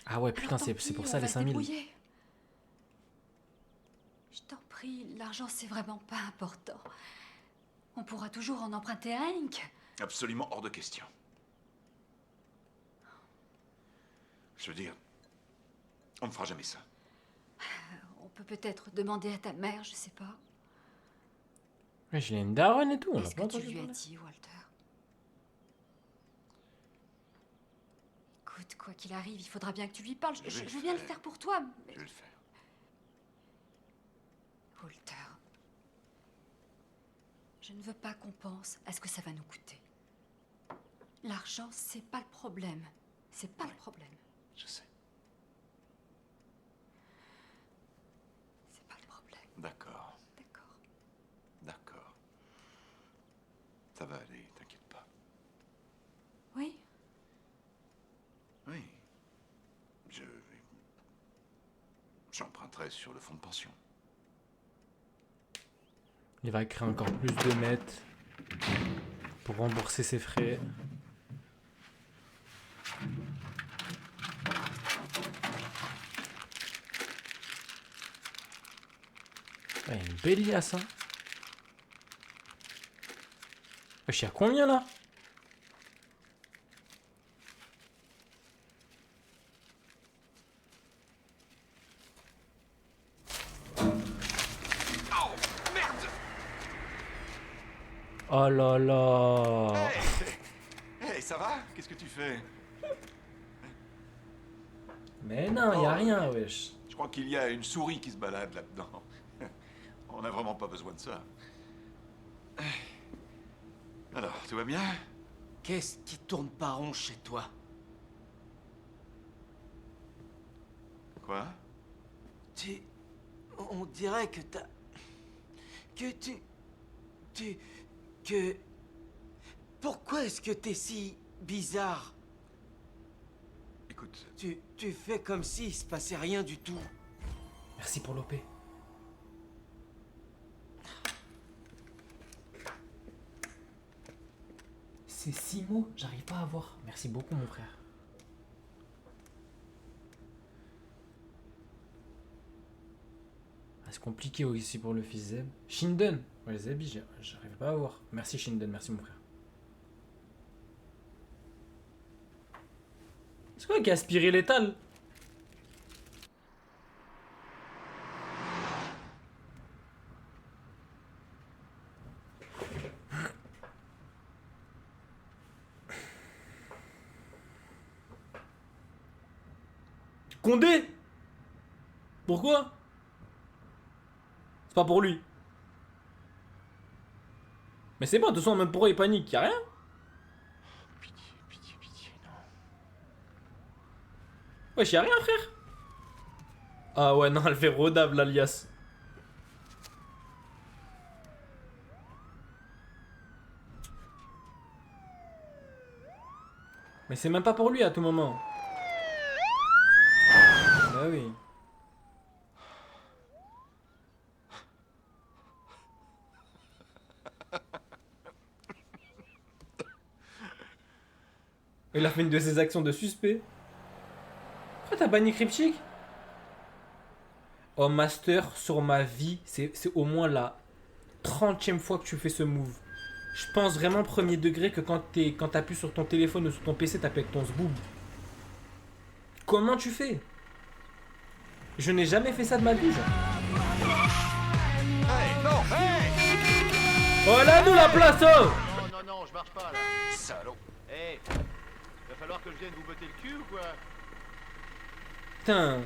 Ah ouais, putain, Alors, tant c'est pour pis, ça on les va se 5000. débrouiller. Je t'en prie, l'argent c'est vraiment pas important. On pourra toujours en emprunter un, Hank. Absolument hors de question. Je veux dire, on ne fera jamais ça. On peut peut-être demander à ta mère, je sais pas. Ouais, j'ai une daronne et tout, on a Qu'est-ce pas que tu entendu lui as parler. dit, Walter? Écoute, quoi qu'il arrive, il faudra bien que tu lui parles. Je veux bien le faire pour toi. Mais... Je vais le faire. Walter, je ne veux pas qu'on pense à ce que ça va nous coûter. L'argent, c'est pas le problème. C'est pas le problème. Je sais. C'est pas le problème. D'accord. D'accord. D'accord. Ça va aller, t'inquiète pas. Oui? Oui. J'emprunterai sur le fonds de pension. Il va créer encore plus de mètres pour rembourser ses frais. Ouais, il y a une belle liasse, hein. Wesh, il y a combien là? Oh là là. Hey, ça va? Qu'est-ce que tu fais? Mais non, il y a rien, wesh. Je crois qu'il y a une souris qui se balade là-dedans. On n'a vraiment pas besoin de ça. Alors, tout va bien? Qu'est-ce qui tourne pas rond chez toi? Quoi? On dirait que t'as... Que... Pourquoi est-ce que t'es si bizarre? Écoute... Tu fais comme s'il se passait rien du tout. Merci pour l'OP. C'est 6 mots, j'arrive pas à voir. Merci beaucoup, mon frère. Ah, c'est compliqué aussi pour le fils Zeb. Shinden. Ouais, Zeb, j'arrive pas à voir. Merci Shinden, merci mon frère. C'est quoi qui a aspiré l'étal? Condé? Pourquoi? C'est pas pour lui. Mais c'est bon, de toute façon, même pour eux, il panique, y'a rien. Pitié, non. Wesh, y'a rien, frère. Ah ouais, non, elle fait rodable, l'alias. Mais c'est même pas pour lui à tout moment. Bah oui. Il a fait une de ses actions de suspect. Pourquoi t'as banni Cryptic? Oh master, sur ma vie, c'est au moins la 30e fois que tu fais ce move. Je pense vraiment premier degré que quand t'appuies sur ton téléphone ou sur ton PC, t'appuies avec ton zboob. Comment tu fais? Je n'ai jamais fait ça de ma vie, genre. Hey, non, hey! Oh là, nous la place, oh! Non, je marche pas là. Salaud. Hey, va falloir que je vienne vous botter le cul ou quoi? Putain.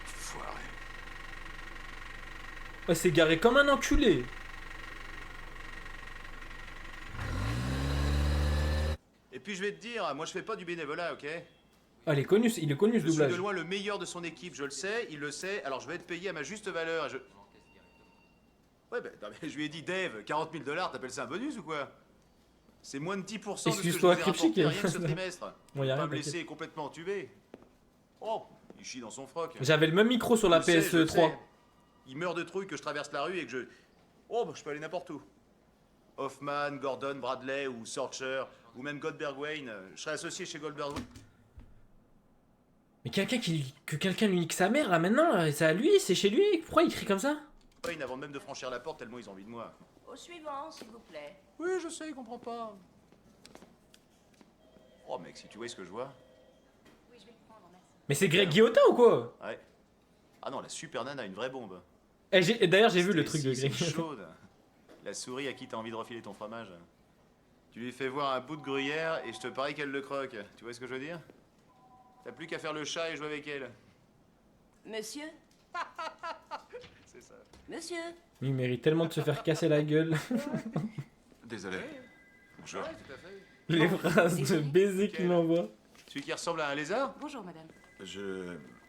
Foiré. Oh, c'est garé comme un enculé. Et puis je vais te dire, moi je fais pas du bénévolat, ok? Ah, il est connu ce Je doublage. suis de loin le meilleur de son équipe, je le sais, il le sait, alors je vais être payé à ma juste valeur et je... Ouais, ben, non, mais je lui ai dit, Dave, 40 000 $, t'appelles ça un bonus ou quoi? C'est moins de 10% de ce que je Excuse-toi, vous ai Cryptic, rapporté rien que ce trimestre. Bon, y a Pas rien, blessé et t'inquiète. complètement entubé. Oh, il chie dans son froc. J'avais le même micro sur la Je le sais, je le PS3. sais. Il meurt de trouille que je traverse la rue et que je... Oh, bah, je peux aller n'importe où. Hoffman, Gordon, Bradley ou Sorcher, ou même Goldberg Wayne, je serais associé chez Goldberg. Mais que quelqu'un lui nique sa mère là maintenant, c'est à lui, c'est chez lui, pourquoi il crie comme ça? Wayne avant même de franchir la porte tellement ils ont envie de moi. Au suivant, s'il vous plaît. Oui, je sais, il comprend pas. Oh mec, si tu vois ce que je vois. Mais c'est Greg Guillotin ou quoi? Ouais. Ah non, la super nana, une vraie bombe. Et d'ailleurs j'ai vu le truc de C'est Greg Guillotin. chaude. La souris à qui t'as envie de refiler ton fromage. Tu lui fais voir un bout de gruyère et je te parie qu'elle le croque. Tu vois ce que je veux dire? T'as plus qu'à faire le chat et jouer avec elle. Monsieur? C'est ça. Monsieur? Il mérite tellement de se faire casser la gueule. Désolé. Bonjour. Ouais, tout à fait. Les phrases de baiser qu'il m'envoie. Celui qui ressemble à un lézard? Bonjour, madame.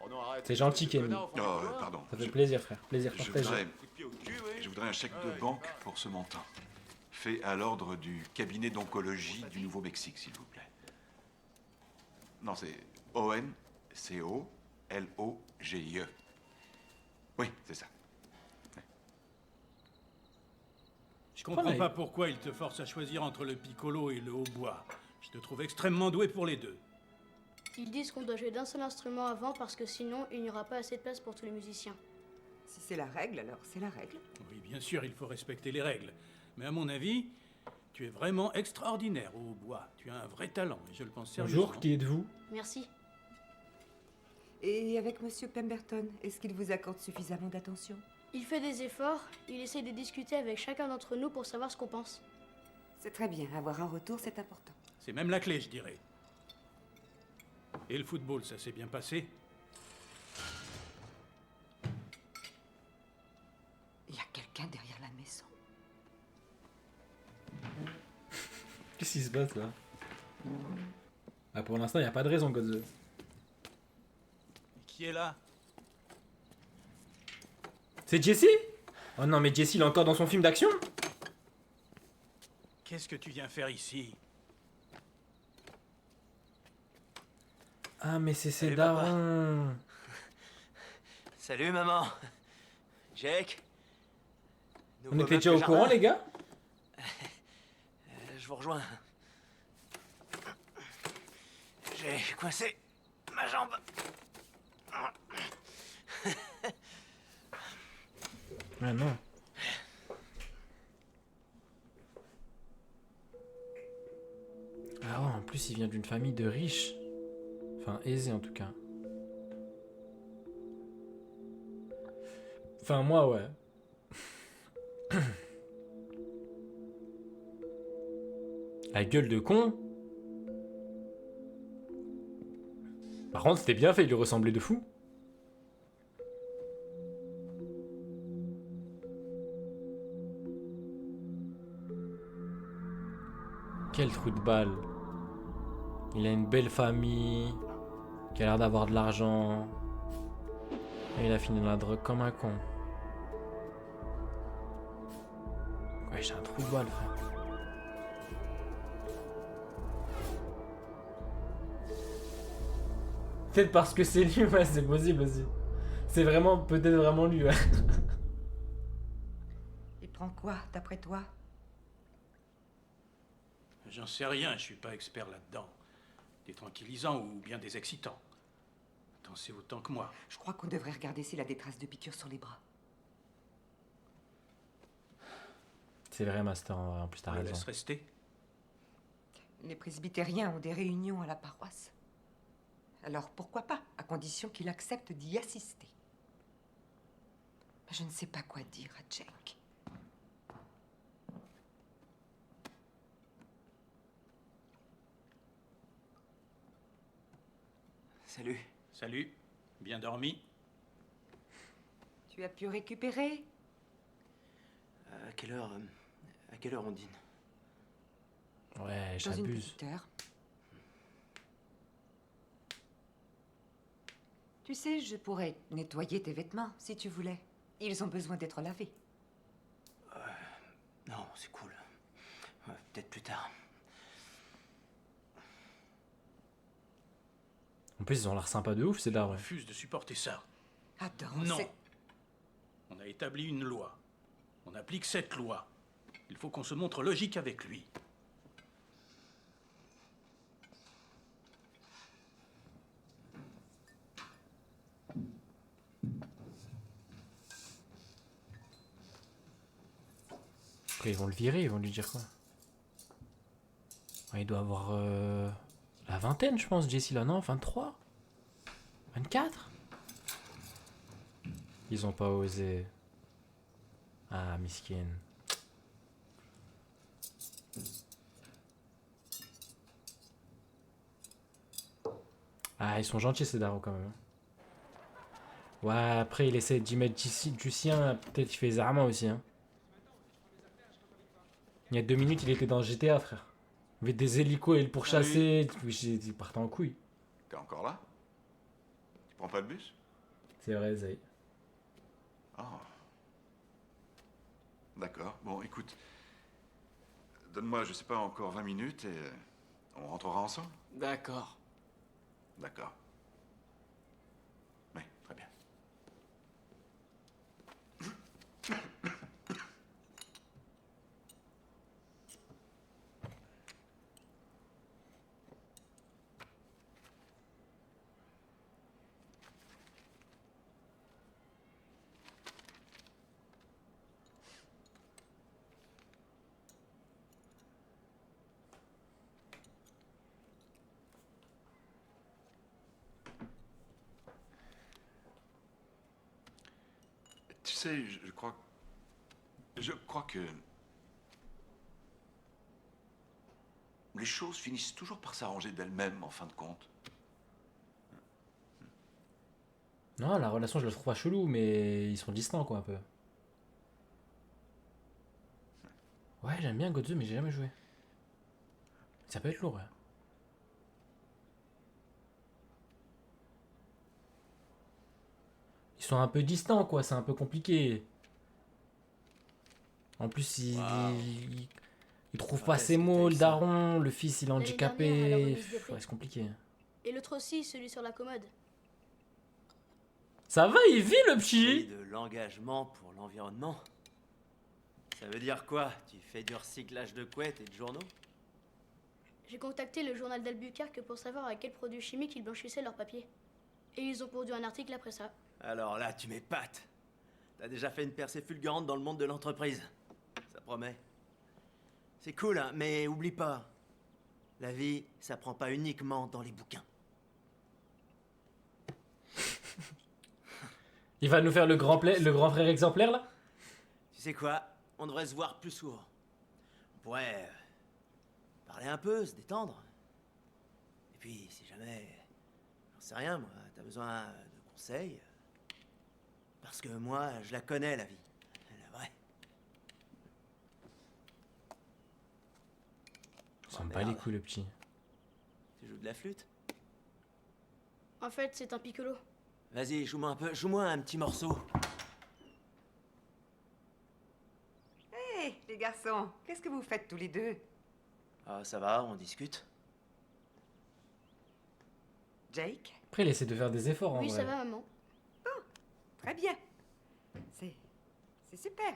Oh non, arrête. C'est gentil, Espèce de Kenny. connard au fond Oh, du couloir. pardon. Ça fait plaisir, frère. Plaisir Je partagé. voudrais, Coup de pied au cul, oui. je voudrais un chèque Ah de ouais. banque pour ce montant. Fait à l'ordre du cabinet d'oncologie du Nouveau-Mexique, s'il vous plaît. Non, c'est ONCOLOGIE. Oui, c'est ça. Je comprends pas pourquoi il te force à choisir entre le piccolo et le hautbois. Je te trouve extrêmement doué pour les deux. Ils disent qu'on doit jouer d'un seul instrument avant parce que sinon il n'y aura pas assez de place pour tous les musiciens. Si c'est la règle, alors c'est la règle. Oui, bien sûr, il faut respecter les règles. Mais à mon avis, tu es vraiment extraordinaire au hautbois. Tu as un vrai talent, et je le pense sérieusement. Bonjour, qui êtes-vous? Merci. Et avec Monsieur Pemberton, est-ce qu'il vous accorde suffisamment d'attention? Il fait des efforts, il essaie de discuter avec chacun d'entre nous pour savoir ce qu'on pense. C'est très bien, avoir un retour, c'est important. C'est même la clé, je dirais. Et le football, ça s'est bien passé? Il y a quelqu'un derrière la maison. Qu'est-ce qui se passe là? Ah, pour l'instant, il n'y a pas de raison, Godzo. Qui est là? C'est Jesse? Oh non, mais Jesse, il est encore dans son film d'action? Qu'est-ce que tu viens faire ici? Ah, mais c'est ses Salut, papa. darons. Salut, maman. Jake. On était déjà au courant, les gars? Je vous rejoins. J'ai coincé ma jambe. Ah non. Ah ouais, en plus il vient d'une famille de riches. Enfin, aisée en tout cas. Enfin, moi, ouais. La gueule de con. Par contre, c'était bien fait, il lui ressemblait de fou. Quel trou de balle. Il a une belle famille, qui a l'air d'avoir de l'argent. Et il a fini dans la drogue comme un con. Ouais, j'ai un trou de balle, frère. Peut-être parce que c'est lui, ouais, c'est possible aussi. C'est vraiment, peut-être vraiment lui, ouais. Il prend quoi, d'après toi? J'en sais rien, je suis pas expert là-dedans. Des tranquillisants ou bien des excitants. T'en sais autant que moi. Je crois qu'on devrait regarder s'il a des traces de piqûres sur les bras. C'est vrai, Master, en plus t'as On le raison. laisse rester. Les presbytériens ont des réunions à la paroisse. Alors pourquoi pas, à condition qu'il accepte d'y assister. Je ne sais pas quoi dire à Jake. Salut. Salut. Bien dormi? Tu as pu récupérer? À quelle heure on dîne? Ouais, Dans une j'abuse. petite heure. Tu sais, je pourrais nettoyer tes vêtements, si tu voulais. Ils ont besoin d'être lavés. Non, c'est cool. Ouais, peut-être plus tard. En plus, ils ont l'air sympas de ouf, ces Je darons. refuse de supporter ça. Attends, Non. c'est... On a établi une loi. On applique cette loi. Il faut qu'on se montre logique avec lui. Après, ils vont le virer, ils vont lui dire quoi? Ouais, il doit avoir la vingtaine, je pense, Jesse là, non? 23? 24? Ils ont pas osé. Ah, miskin. Ah, ils sont gentils ces darons quand même. Ouais, après il essaie d'y mettre du sien, peut-être il fait les armes aussi. Hein. Il y a 2 minutes, il était dans GTA, frère. Il y avait des hélicos et le pourchasser, il partait en couille. T'es encore là? Tu prends pas le bus? C'est vrai, Zay. Ah. D'accord. Bon, écoute. Donne-moi, je sais pas, encore 20 minutes et on rentrera ensemble? D'accord. D'accord. Oui, très bien. Tu sais, je crois que les choses finissent toujours par s'arranger d'elles-mêmes en fin de compte. Non, la relation, je la trouve pas chelou, mais ils sont distants, quoi, un peu. Ouais, j'aime bien Godzu, mais j'ai jamais joué. Ça peut être lourd, ouais. Ils sont un peu distants, quoi, c'est un peu compliqué. En plus, il trouve pas ses mots, le daron, le fils, il est L'année dernière, à la handicapé. remise des prix. Ouais, c'est compliqué. Et l'autre aussi, celui sur la commode. Ça va, il vit, le petit? De l'engagement pour l'environnement. Ça veut dire quoi? Tu fais du recyclage de couettes et de journaux? J'ai contacté le journal d'Albuquerque pour savoir à quels produits chimiques ils blanchissaient leur papier. Et ils ont produit un article après ça. Alors là, tu m'épates. T'as déjà fait une percée fulgurante dans le monde de l'entreprise. Ça promet. C'est cool, hein, mais oublie pas. La vie, ça prend pas uniquement dans les bouquins. Il va nous faire le grand frère exemplaire, là? Tu sais quoi? On devrait se voir plus souvent. On pourrait parler un peu, se détendre. Et puis, si jamais, j'en sais rien, moi, t'as besoin de conseils. Parce que moi, je la connais, la vie. La vraie. Ça s'en bat les couilles, le petit. Tu joues de la flûte? En fait, c'est un piccolo. Vas-y, joue-moi un peu, joue-moi un petit morceau. Hé, les garçons, qu'est-ce que vous faites tous les deux? Ah, ça va, on discute. Jake? Après, il essaie de faire des efforts, en Oui, vrai. ça va, maman. Oh, très bien. C'est super.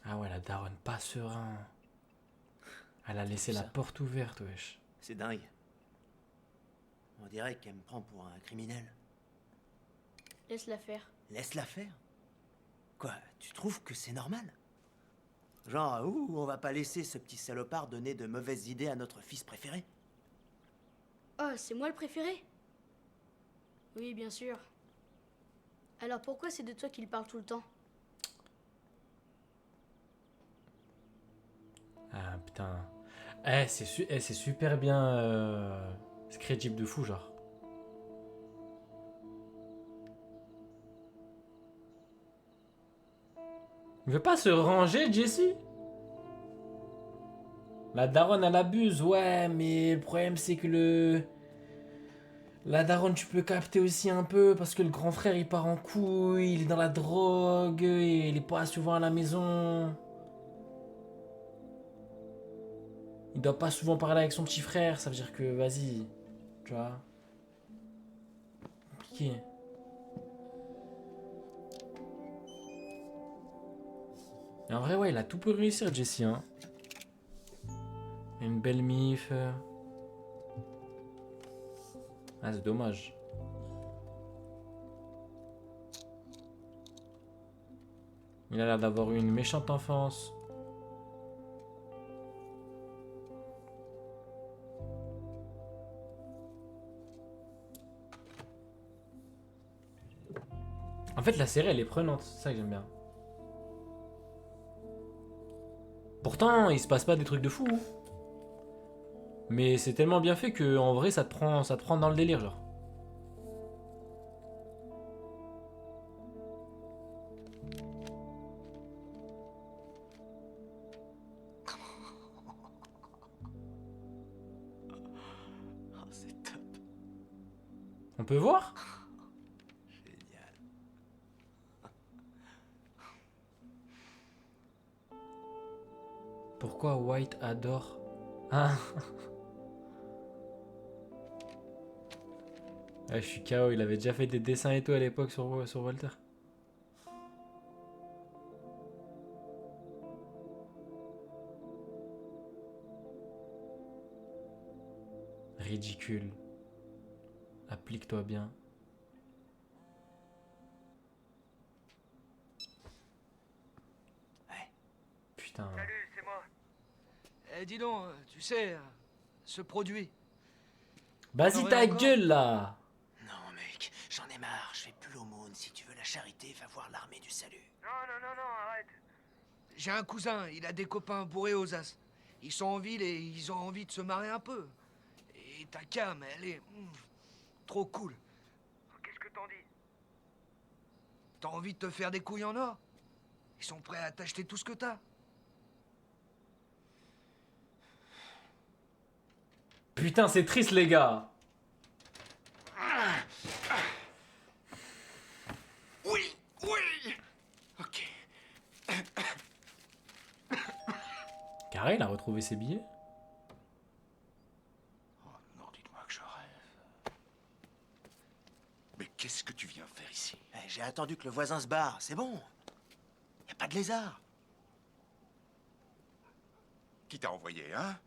Ah ouais, la daronne, pas serein. Elle a laissé la porte ouverte, wesh. C'est dingue. On dirait qu'elle me prend pour un criminel. Laisse-la faire. Laisse-la faire. Quoi, tu trouves que c'est normal? Genre, on va pas laisser ce petit salopard donner de mauvaises idées à notre fils préféré? Oh, c'est moi le préféré? Oui, bien sûr. Alors pourquoi c'est de toi qu'il parle tout le temps? Ah, putain. C'est super bien... C'est crédible de fou, genre. Il veut pas se ranger, Jesse? La daronne, elle abuse, ouais, mais le problème, c'est que la daronne, tu peux capter aussi un peu, parce que le grand frère, il part en couille, il est dans la drogue, et il est pas souvent à la maison. Il doit pas souvent parler avec son petit frère, ça veut dire que, vas-y, tu vois. Compliqué. Et en vrai, ouais, il a tout pour réussir, Jesse, hein. Une belle mif. Ah, c'est dommage. Il a l'air d'avoir eu une méchante enfance. En fait, la série, elle est prenante. C'est ça que j'aime bien. Pourtant, il se passe pas des trucs de fou. Mais c'est tellement bien fait que en vrai, ça te prend dans le délire, genre. Oh, c'est top. On peut voir? Génial. Pourquoi White adore... Ah. Ouais, je suis KO, il avait déjà fait des dessins et tout à l'époque sur Walter. Ridicule. Applique-toi bien. Ouais. Putain. Salut, c'est moi. Eh, dis donc, tu sais, ce produit. Vas-y ta gueule là. Non, mec, j'en ai marre. Je fais plus l'aumône. Si tu veux la charité, va voir l'armée du salut. Non, arrête. J'ai un cousin, il a des copains bourrés aux as. Ils sont en ville et ils ont envie de se marrer un peu. Et ta cam, elle est trop cool. Qu'est-ce que t'en dis? T'as envie de te faire des couilles en or? Ils sont prêts à t'acheter tout ce que t'as. Putain, c'est triste les gars. Oui. Ok. Carré, il a retrouvé ses billets. Oh non, dites-moi que je rêve. Mais qu'est-ce que tu viens faire ici? J'ai attendu que le voisin se barre. C'est bon. Y a pas de lézard. Qui t'a envoyé, hein?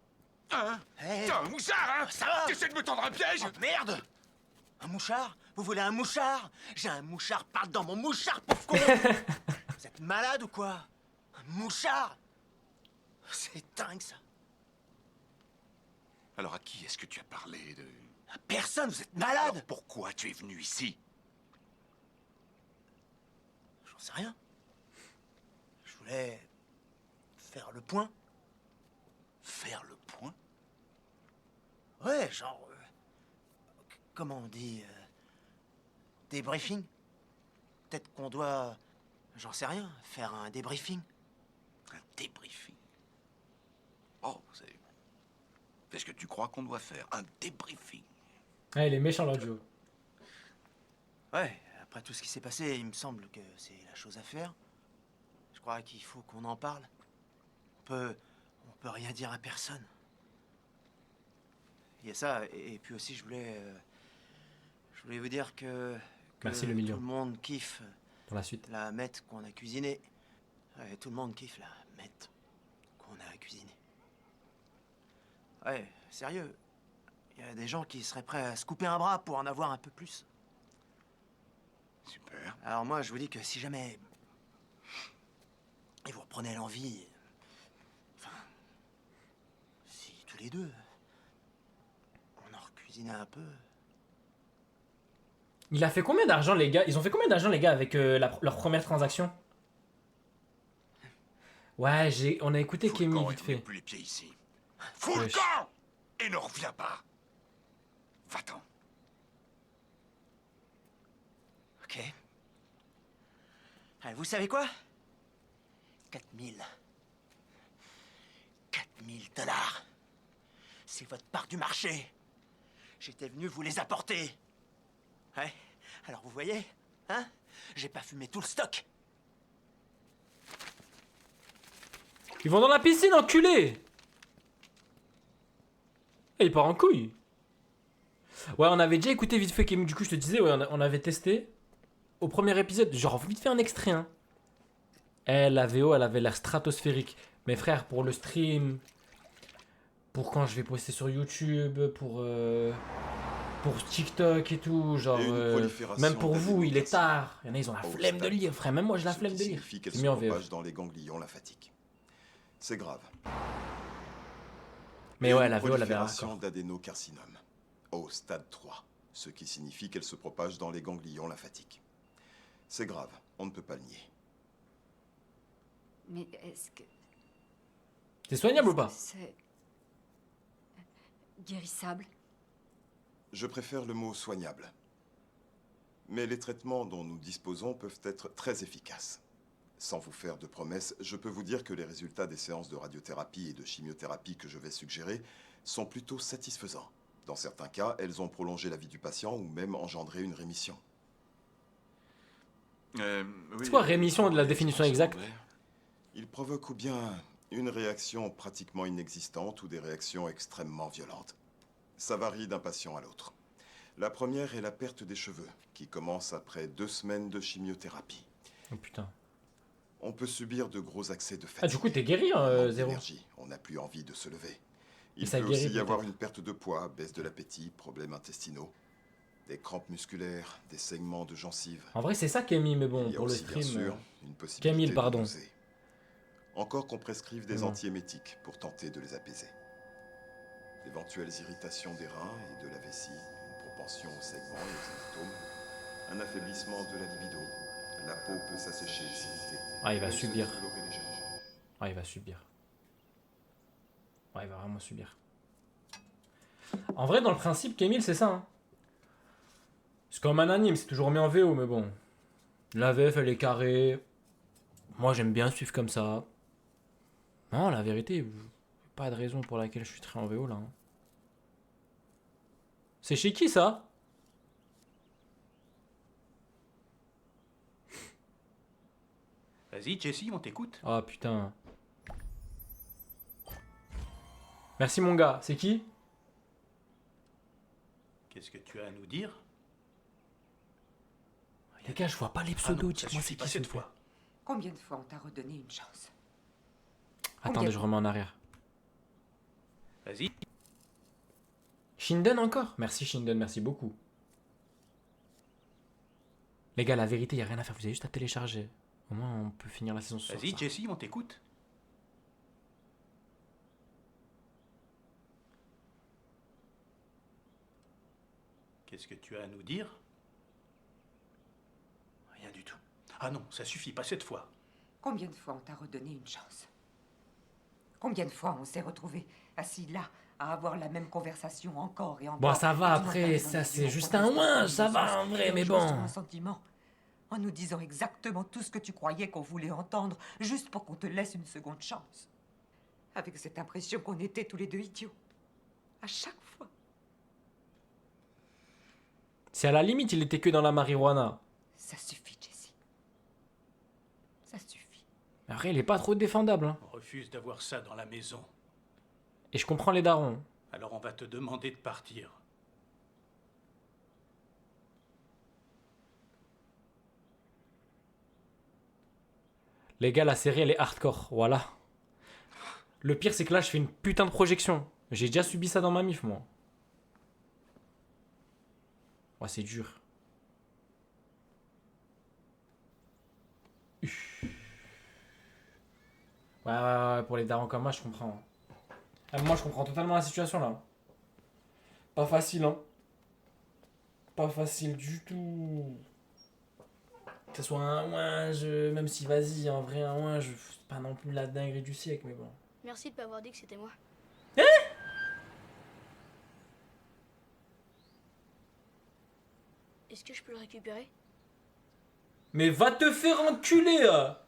Hein? Hey. T'as un mouchard, hein? Ça va? T'essaies de me tendre un piège? Oh, merde! Un mouchard? Vous voulez un mouchard? J'ai un mouchard, parle dans mon mouchard, pauvre con! Vous êtes malade ou quoi? Un mouchard? C'est dingue, ça. Alors à qui est-ce que tu as parlé de... À personne, vous êtes malade! Alors pourquoi tu es venu ici? J'en sais rien. Je voulais... faire le point. Faire le point? Ouais, genre... comment on dit... débriefing? Peut-être qu'on doit... j'en sais rien, faire un débriefing. Un débriefing? Oh, c'est ce que tu crois qu'on doit faire, un débriefing. Ah, il est méchant l'autre jour. Ouais, après tout ce qui s'est passé, il me semble que c'est la chose à faire. Je crois qu'il faut qu'on en parle. On peut rien dire à personne. Il y a ça, et puis aussi je voulais vous dire que Merci le million. tout le monde kiffe Pour la suite. la mette qu'on a cuisinée. Ouais, tout le monde kiffe la mette qu'on a cuisinée. Ouais, sérieux. Il y a des gens qui seraient prêts à se couper un bras pour en avoir un peu plus. Super. Alors moi, je vous dis que si jamais... et vous reprenez l'envie... enfin... si tous les deux... on en recuisinait un peu... Il a fait combien d'argent les gars? Ils ont fait combien d'argent les gars avec leur première transaction? Ouais, on a écouté Kémy vite fait. Plus les pieds ici. Fous le Wesh. camp et ne reviens pas. Va-t'en. Ok. Allez, vous savez quoi? 4000. 4000 $. C'est votre part du marché. J'étais venu vous les apporter. Ouais. Alors vous voyez, hein? J'ai pas fumé tout le stock. Ils vont dans la piscine, enculé! Et il part en couille. Ouais, on avait déjà écouté vite fait Kémy, du coup je te disais, ouais, on avait testé. Au premier épisode, genre vite fait un extrait, hein. Elle, la VO, elle avait l'air stratosphérique. Mais frère, pour le stream, pour quand je vais poster sur YouTube, pour TikTok et tout, genre, même pour vous, il est tard. Il y en a, ils ont la flemme de lire, frère. Même moi, j'ai la flemme de lire. Qu'elle C'est se mieux en VO. propage dans les ganglions lymphatiques. C'est grave. Mais ouais, la VO, elle avait prolifération d'adénocarcinome au stade 3, ce qui signifie qu'elle se propage dans les ganglions lymphatiques. C'est grave, on ne peut pas le nier. Mais est-ce que C'est soignable ou pas? c'est guérissable? Je préfère le mot soignable. Mais les traitements dont nous disposons peuvent être très efficaces. Sans vous faire de promesses, je peux vous dire que les résultats des séances de radiothérapie et de chimiothérapie que je vais suggérer sont plutôt satisfaisants. Dans certains cas, elles ont prolongé la vie du patient ou même engendré une rémission. C'est quoi rémission de la définition exacte? Il provoque ou bien une réaction pratiquement inexistante ou des réactions extrêmement violentes. Ça varie d'un patient à l'autre. La première est la perte des cheveux, qui commence après 2 semaines de chimiothérapie. Oh putain. On peut subir de gros accès de fatigue. Ah, du coup, t'es guéri, manque Zéro. d'énergie. On n'a plus envie de se lever. Il ça peut guérit aussi y avoir peut-être. une perte de poids, baisse de l'appétit, problèmes intestinaux, des crampes musculaires, des saignements de gencives. En vrai, c'est ça Camille, mais bon, Il y a pour le aussi, bien stream. sûr, une possibilité Camille, de pardon. nausée. Encore qu'on prescrive des Non. antiémétiques pour tenter de les apaiser. D'éventuelles irritations des reins et de la vessie, une propension aux saignements et aux hématomes, un affaiblissement de la libido. La peau peut s'assécher et s'irriter. Ah, il va Même se subir. décolorer légèrement. Ah, il va subir. Ouais, il va vraiment subir. En vrai, dans le principe, Camille, c'est ça. Hein. C'est comme un anime, c'est toujours mis en VO, mais bon. La VF, elle est carrée. Moi, j'aime bien suivre comme ça. Non, la vérité, pas de raison pour laquelle je suis très en VO, là. Hein. C'est chez qui, ça? Vas-y, Jesse, on t'écoute. Ah, putain. Merci, mon gars. C'est qui? Qu'est-ce que tu as à nous dire? Les gars, je vois pas les Ah non, pseudos. ça Dites-moi suffit c'est pas qui, cette s'il vous plaît. fois. Combien de fois on t'a redonné une chance? Attendez, je remets en arrière. Vas-y. Shinden encore? Merci Shinden, merci beaucoup. Les gars, la vérité, y a rien à faire, vous avez juste à télécharger. Au moins, on peut finir la saison ce soir. Vas-y, ça. Jesse, on t'écoute. Qu'est-ce que tu as à nous dire? Rien du tout. Ah non, ça suffit pas cette fois. Combien de fois on t'a redonné une chance? Combien de fois on s'est retrouvés assis là à avoir la même conversation encore et encore? Bon, ça va, et tu n'as après, pas raison ça de c'est dire juste pourquoi un tu ouin, t'es ça dit va en vrai, et mais juste bon. un sentiment, en nous disant exactement tout ce que tu croyais qu'on voulait entendre, juste pour qu'on te laisse une seconde chance. Avec cette impression qu'on était tous les deux idiots. À chaque fois. C'est à la limite, il était que dans la marijuana. Ça suffit, Jesse. Ça suffit. Mais après, il est pas trop défendable. Hein. On refuse d'avoir ça dans la maison. Et je comprends les darons. Alors on va te demander de partir. Les gars, la série, elle est hardcore, voilà. Le pire, c'est que là, je fais une putain de projection. J'ai déjà subi ça dans ma mif, moi. Ouais, c'est dur. Ouais, pour les darons comme moi, je comprends. Ah, moi, je comprends totalement la situation, là. Pas facile, hein. Pas facile du tout. Que ce soit un ouinge, même si, vas-y, en vrai, un ouinge, c'est pas non plus la dinguerie du siècle, mais bon. Merci de pas avoir dit que c'était moi. Hein? Est-ce que je peux le récupérer? Mais va te faire enculer, là!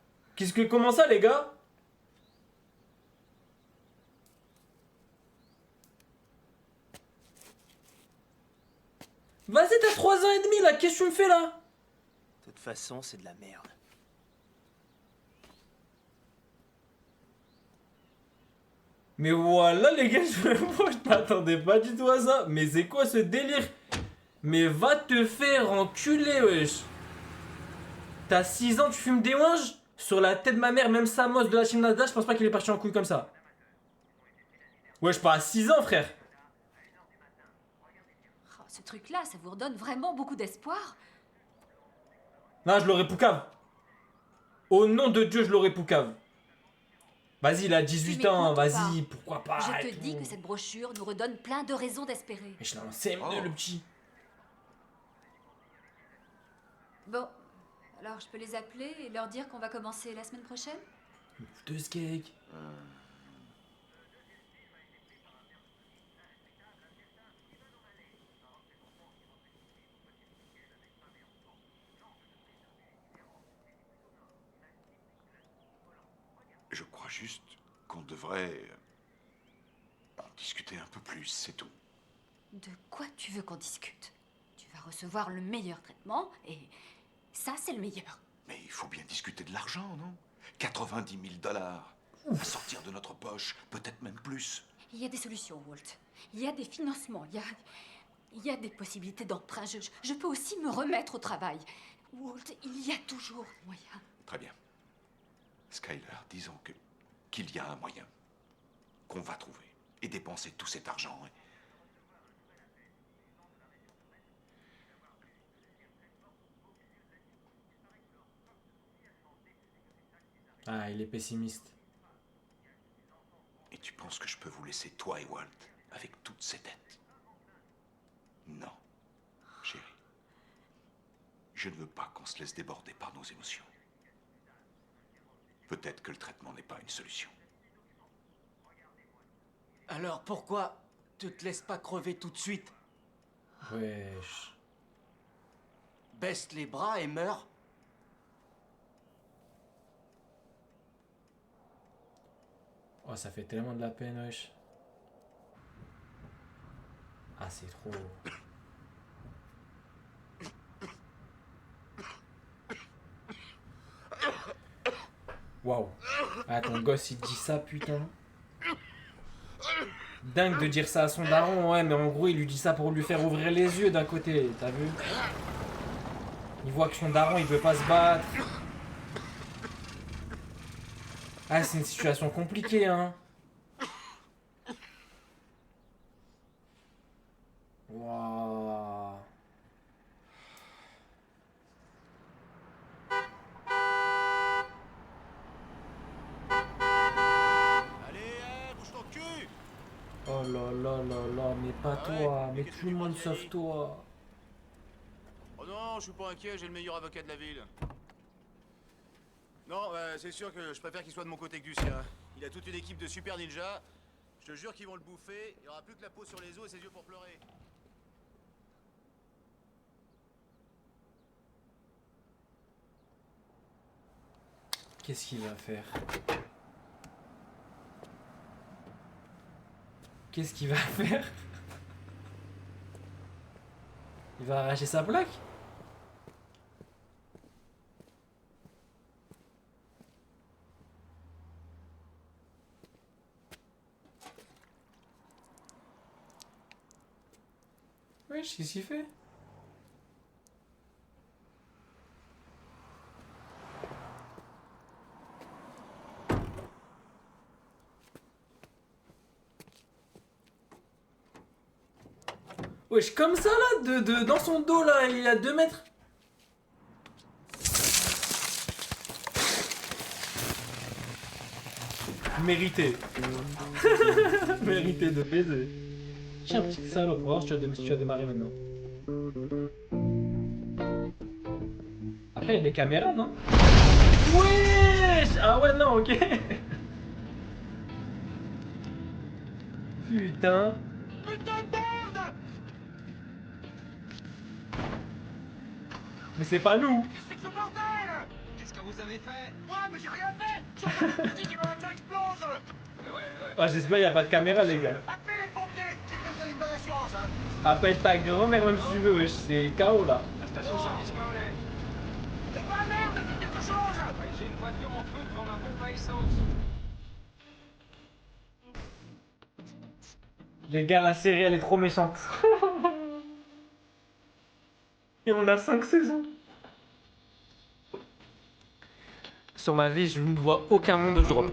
Comment ça, les gars? Vas-y, t'as 3 ans et demi, là, qu'est-ce que tu me fais, là? De toute façon, c'est de la merde. Mais voilà, les gars, je m'attendais pas du tout à ça. Mais c'est quoi ce délire? Mais va te faire enculer, wesh. T'as 6 ans, tu fumes des ouinges? Sur la tête de ma mère, même Samos de la Team Nasdaq, je pense pas qu'il est parti en couille comme ça. Ouais, je pas à 6 ans, frère. Oh, ce truc-là, ça vous redonne vraiment beaucoup d'espoir. Non, je l'aurais poucave. Au nom de Dieu, je l'aurais poucave. Vas-y, il a 18 ans, vas-y, pourquoi pas. Je te dis que cette brochure nous redonne plein de raisons d'espérer. Mais je l'ai en CM2, le petit. Bon, alors je peux les appeler et leur dire qu'on va commencer la semaine prochaine? Deux cake. Je crois juste qu'on devrait en discuter un peu plus, c'est tout. De quoi tu veux qu'on discute? Tu vas recevoir le meilleur traitement et ça, c'est le meilleur. Mais il faut bien discuter de l'argent, non? 90 000 $ à sortir de notre poche, peut-être même plus. Il y a des solutions, Walt. Il y a des financements, il y a des possibilités d'emprunt. Je peux aussi me remettre au travail. Walt, il y a toujours moyen. Très bien. Skyler, disons qu'il y a un moyen qu'on va trouver et dépenser tout cet argent. Ah, il est pessimiste. Et tu penses que je peux vous laisser, toi et Walt, avec toutes ces dettes? Non, chérie. Je ne veux pas qu'on se laisse déborder par nos émotions. Peut-être que le traitement n'est pas une solution. Alors pourquoi tu te laisses pas crever tout de suite? Wesh. Baisse les bras et meurs? Oh, ça fait tellement de la peine, wesh. Ah, c'est trop. Waouh. Ah, ton gosse, il dit ça, putain. Dingue de dire ça à son daron, ouais, mais en gros, il lui dit ça pour lui faire ouvrir les yeux d'un côté, t'as vu? Il voit que son daron, il veut pas se battre. Ah, c'est une situation compliquée, hein. Waouh. Oh là là là là, mais pas toi, mais tout le monde sauf toi. Oh non, je suis pas inquiet, j'ai le meilleur avocat de la ville. Non, c'est sûr que je préfère qu'il soit de mon côté que du sien. Il a toute une équipe de super ninjas. Je te jure qu'ils vont le bouffer. Il n'y aura plus que la peau sur les os et ses yeux pour pleurer. Qu'est-ce qu'il va faire? Qu'est-ce qu'il va faire? Il va arracher sa plaque? Wesh, qu'est-ce qu'il fait? Wesh, comme ça là, dans son dos là, il est à 2 mètres. Mérité. Mérité de baiser. Tiens, petite salope, on va voir si tu as démarré maintenant. Après, il y a des caméras, non? Wesh! Ah ouais, non, ok. Putain. Mais c'est pas nous. C'est ce bordel! Qu'est-ce que vous avez fait? Moi, mais j'ai rien fait! Je dis que ça explose! Ah, j'espère qu'il n'y a pas de caméra, les gars. Appelez les pompiers! C'est comme une bonne assurance, hein! Appelle ta grand-mère même si tu veux, wesh, c'est KO là. La station service Paulais. C'est pas merde, faites quelque chose! J'ai une voiture en feu devant ma pompe à essence. Les gars, la série elle est trop méchante. Et on a 5 saisons. sur ma vie, je ne vois aucun monde où je drop.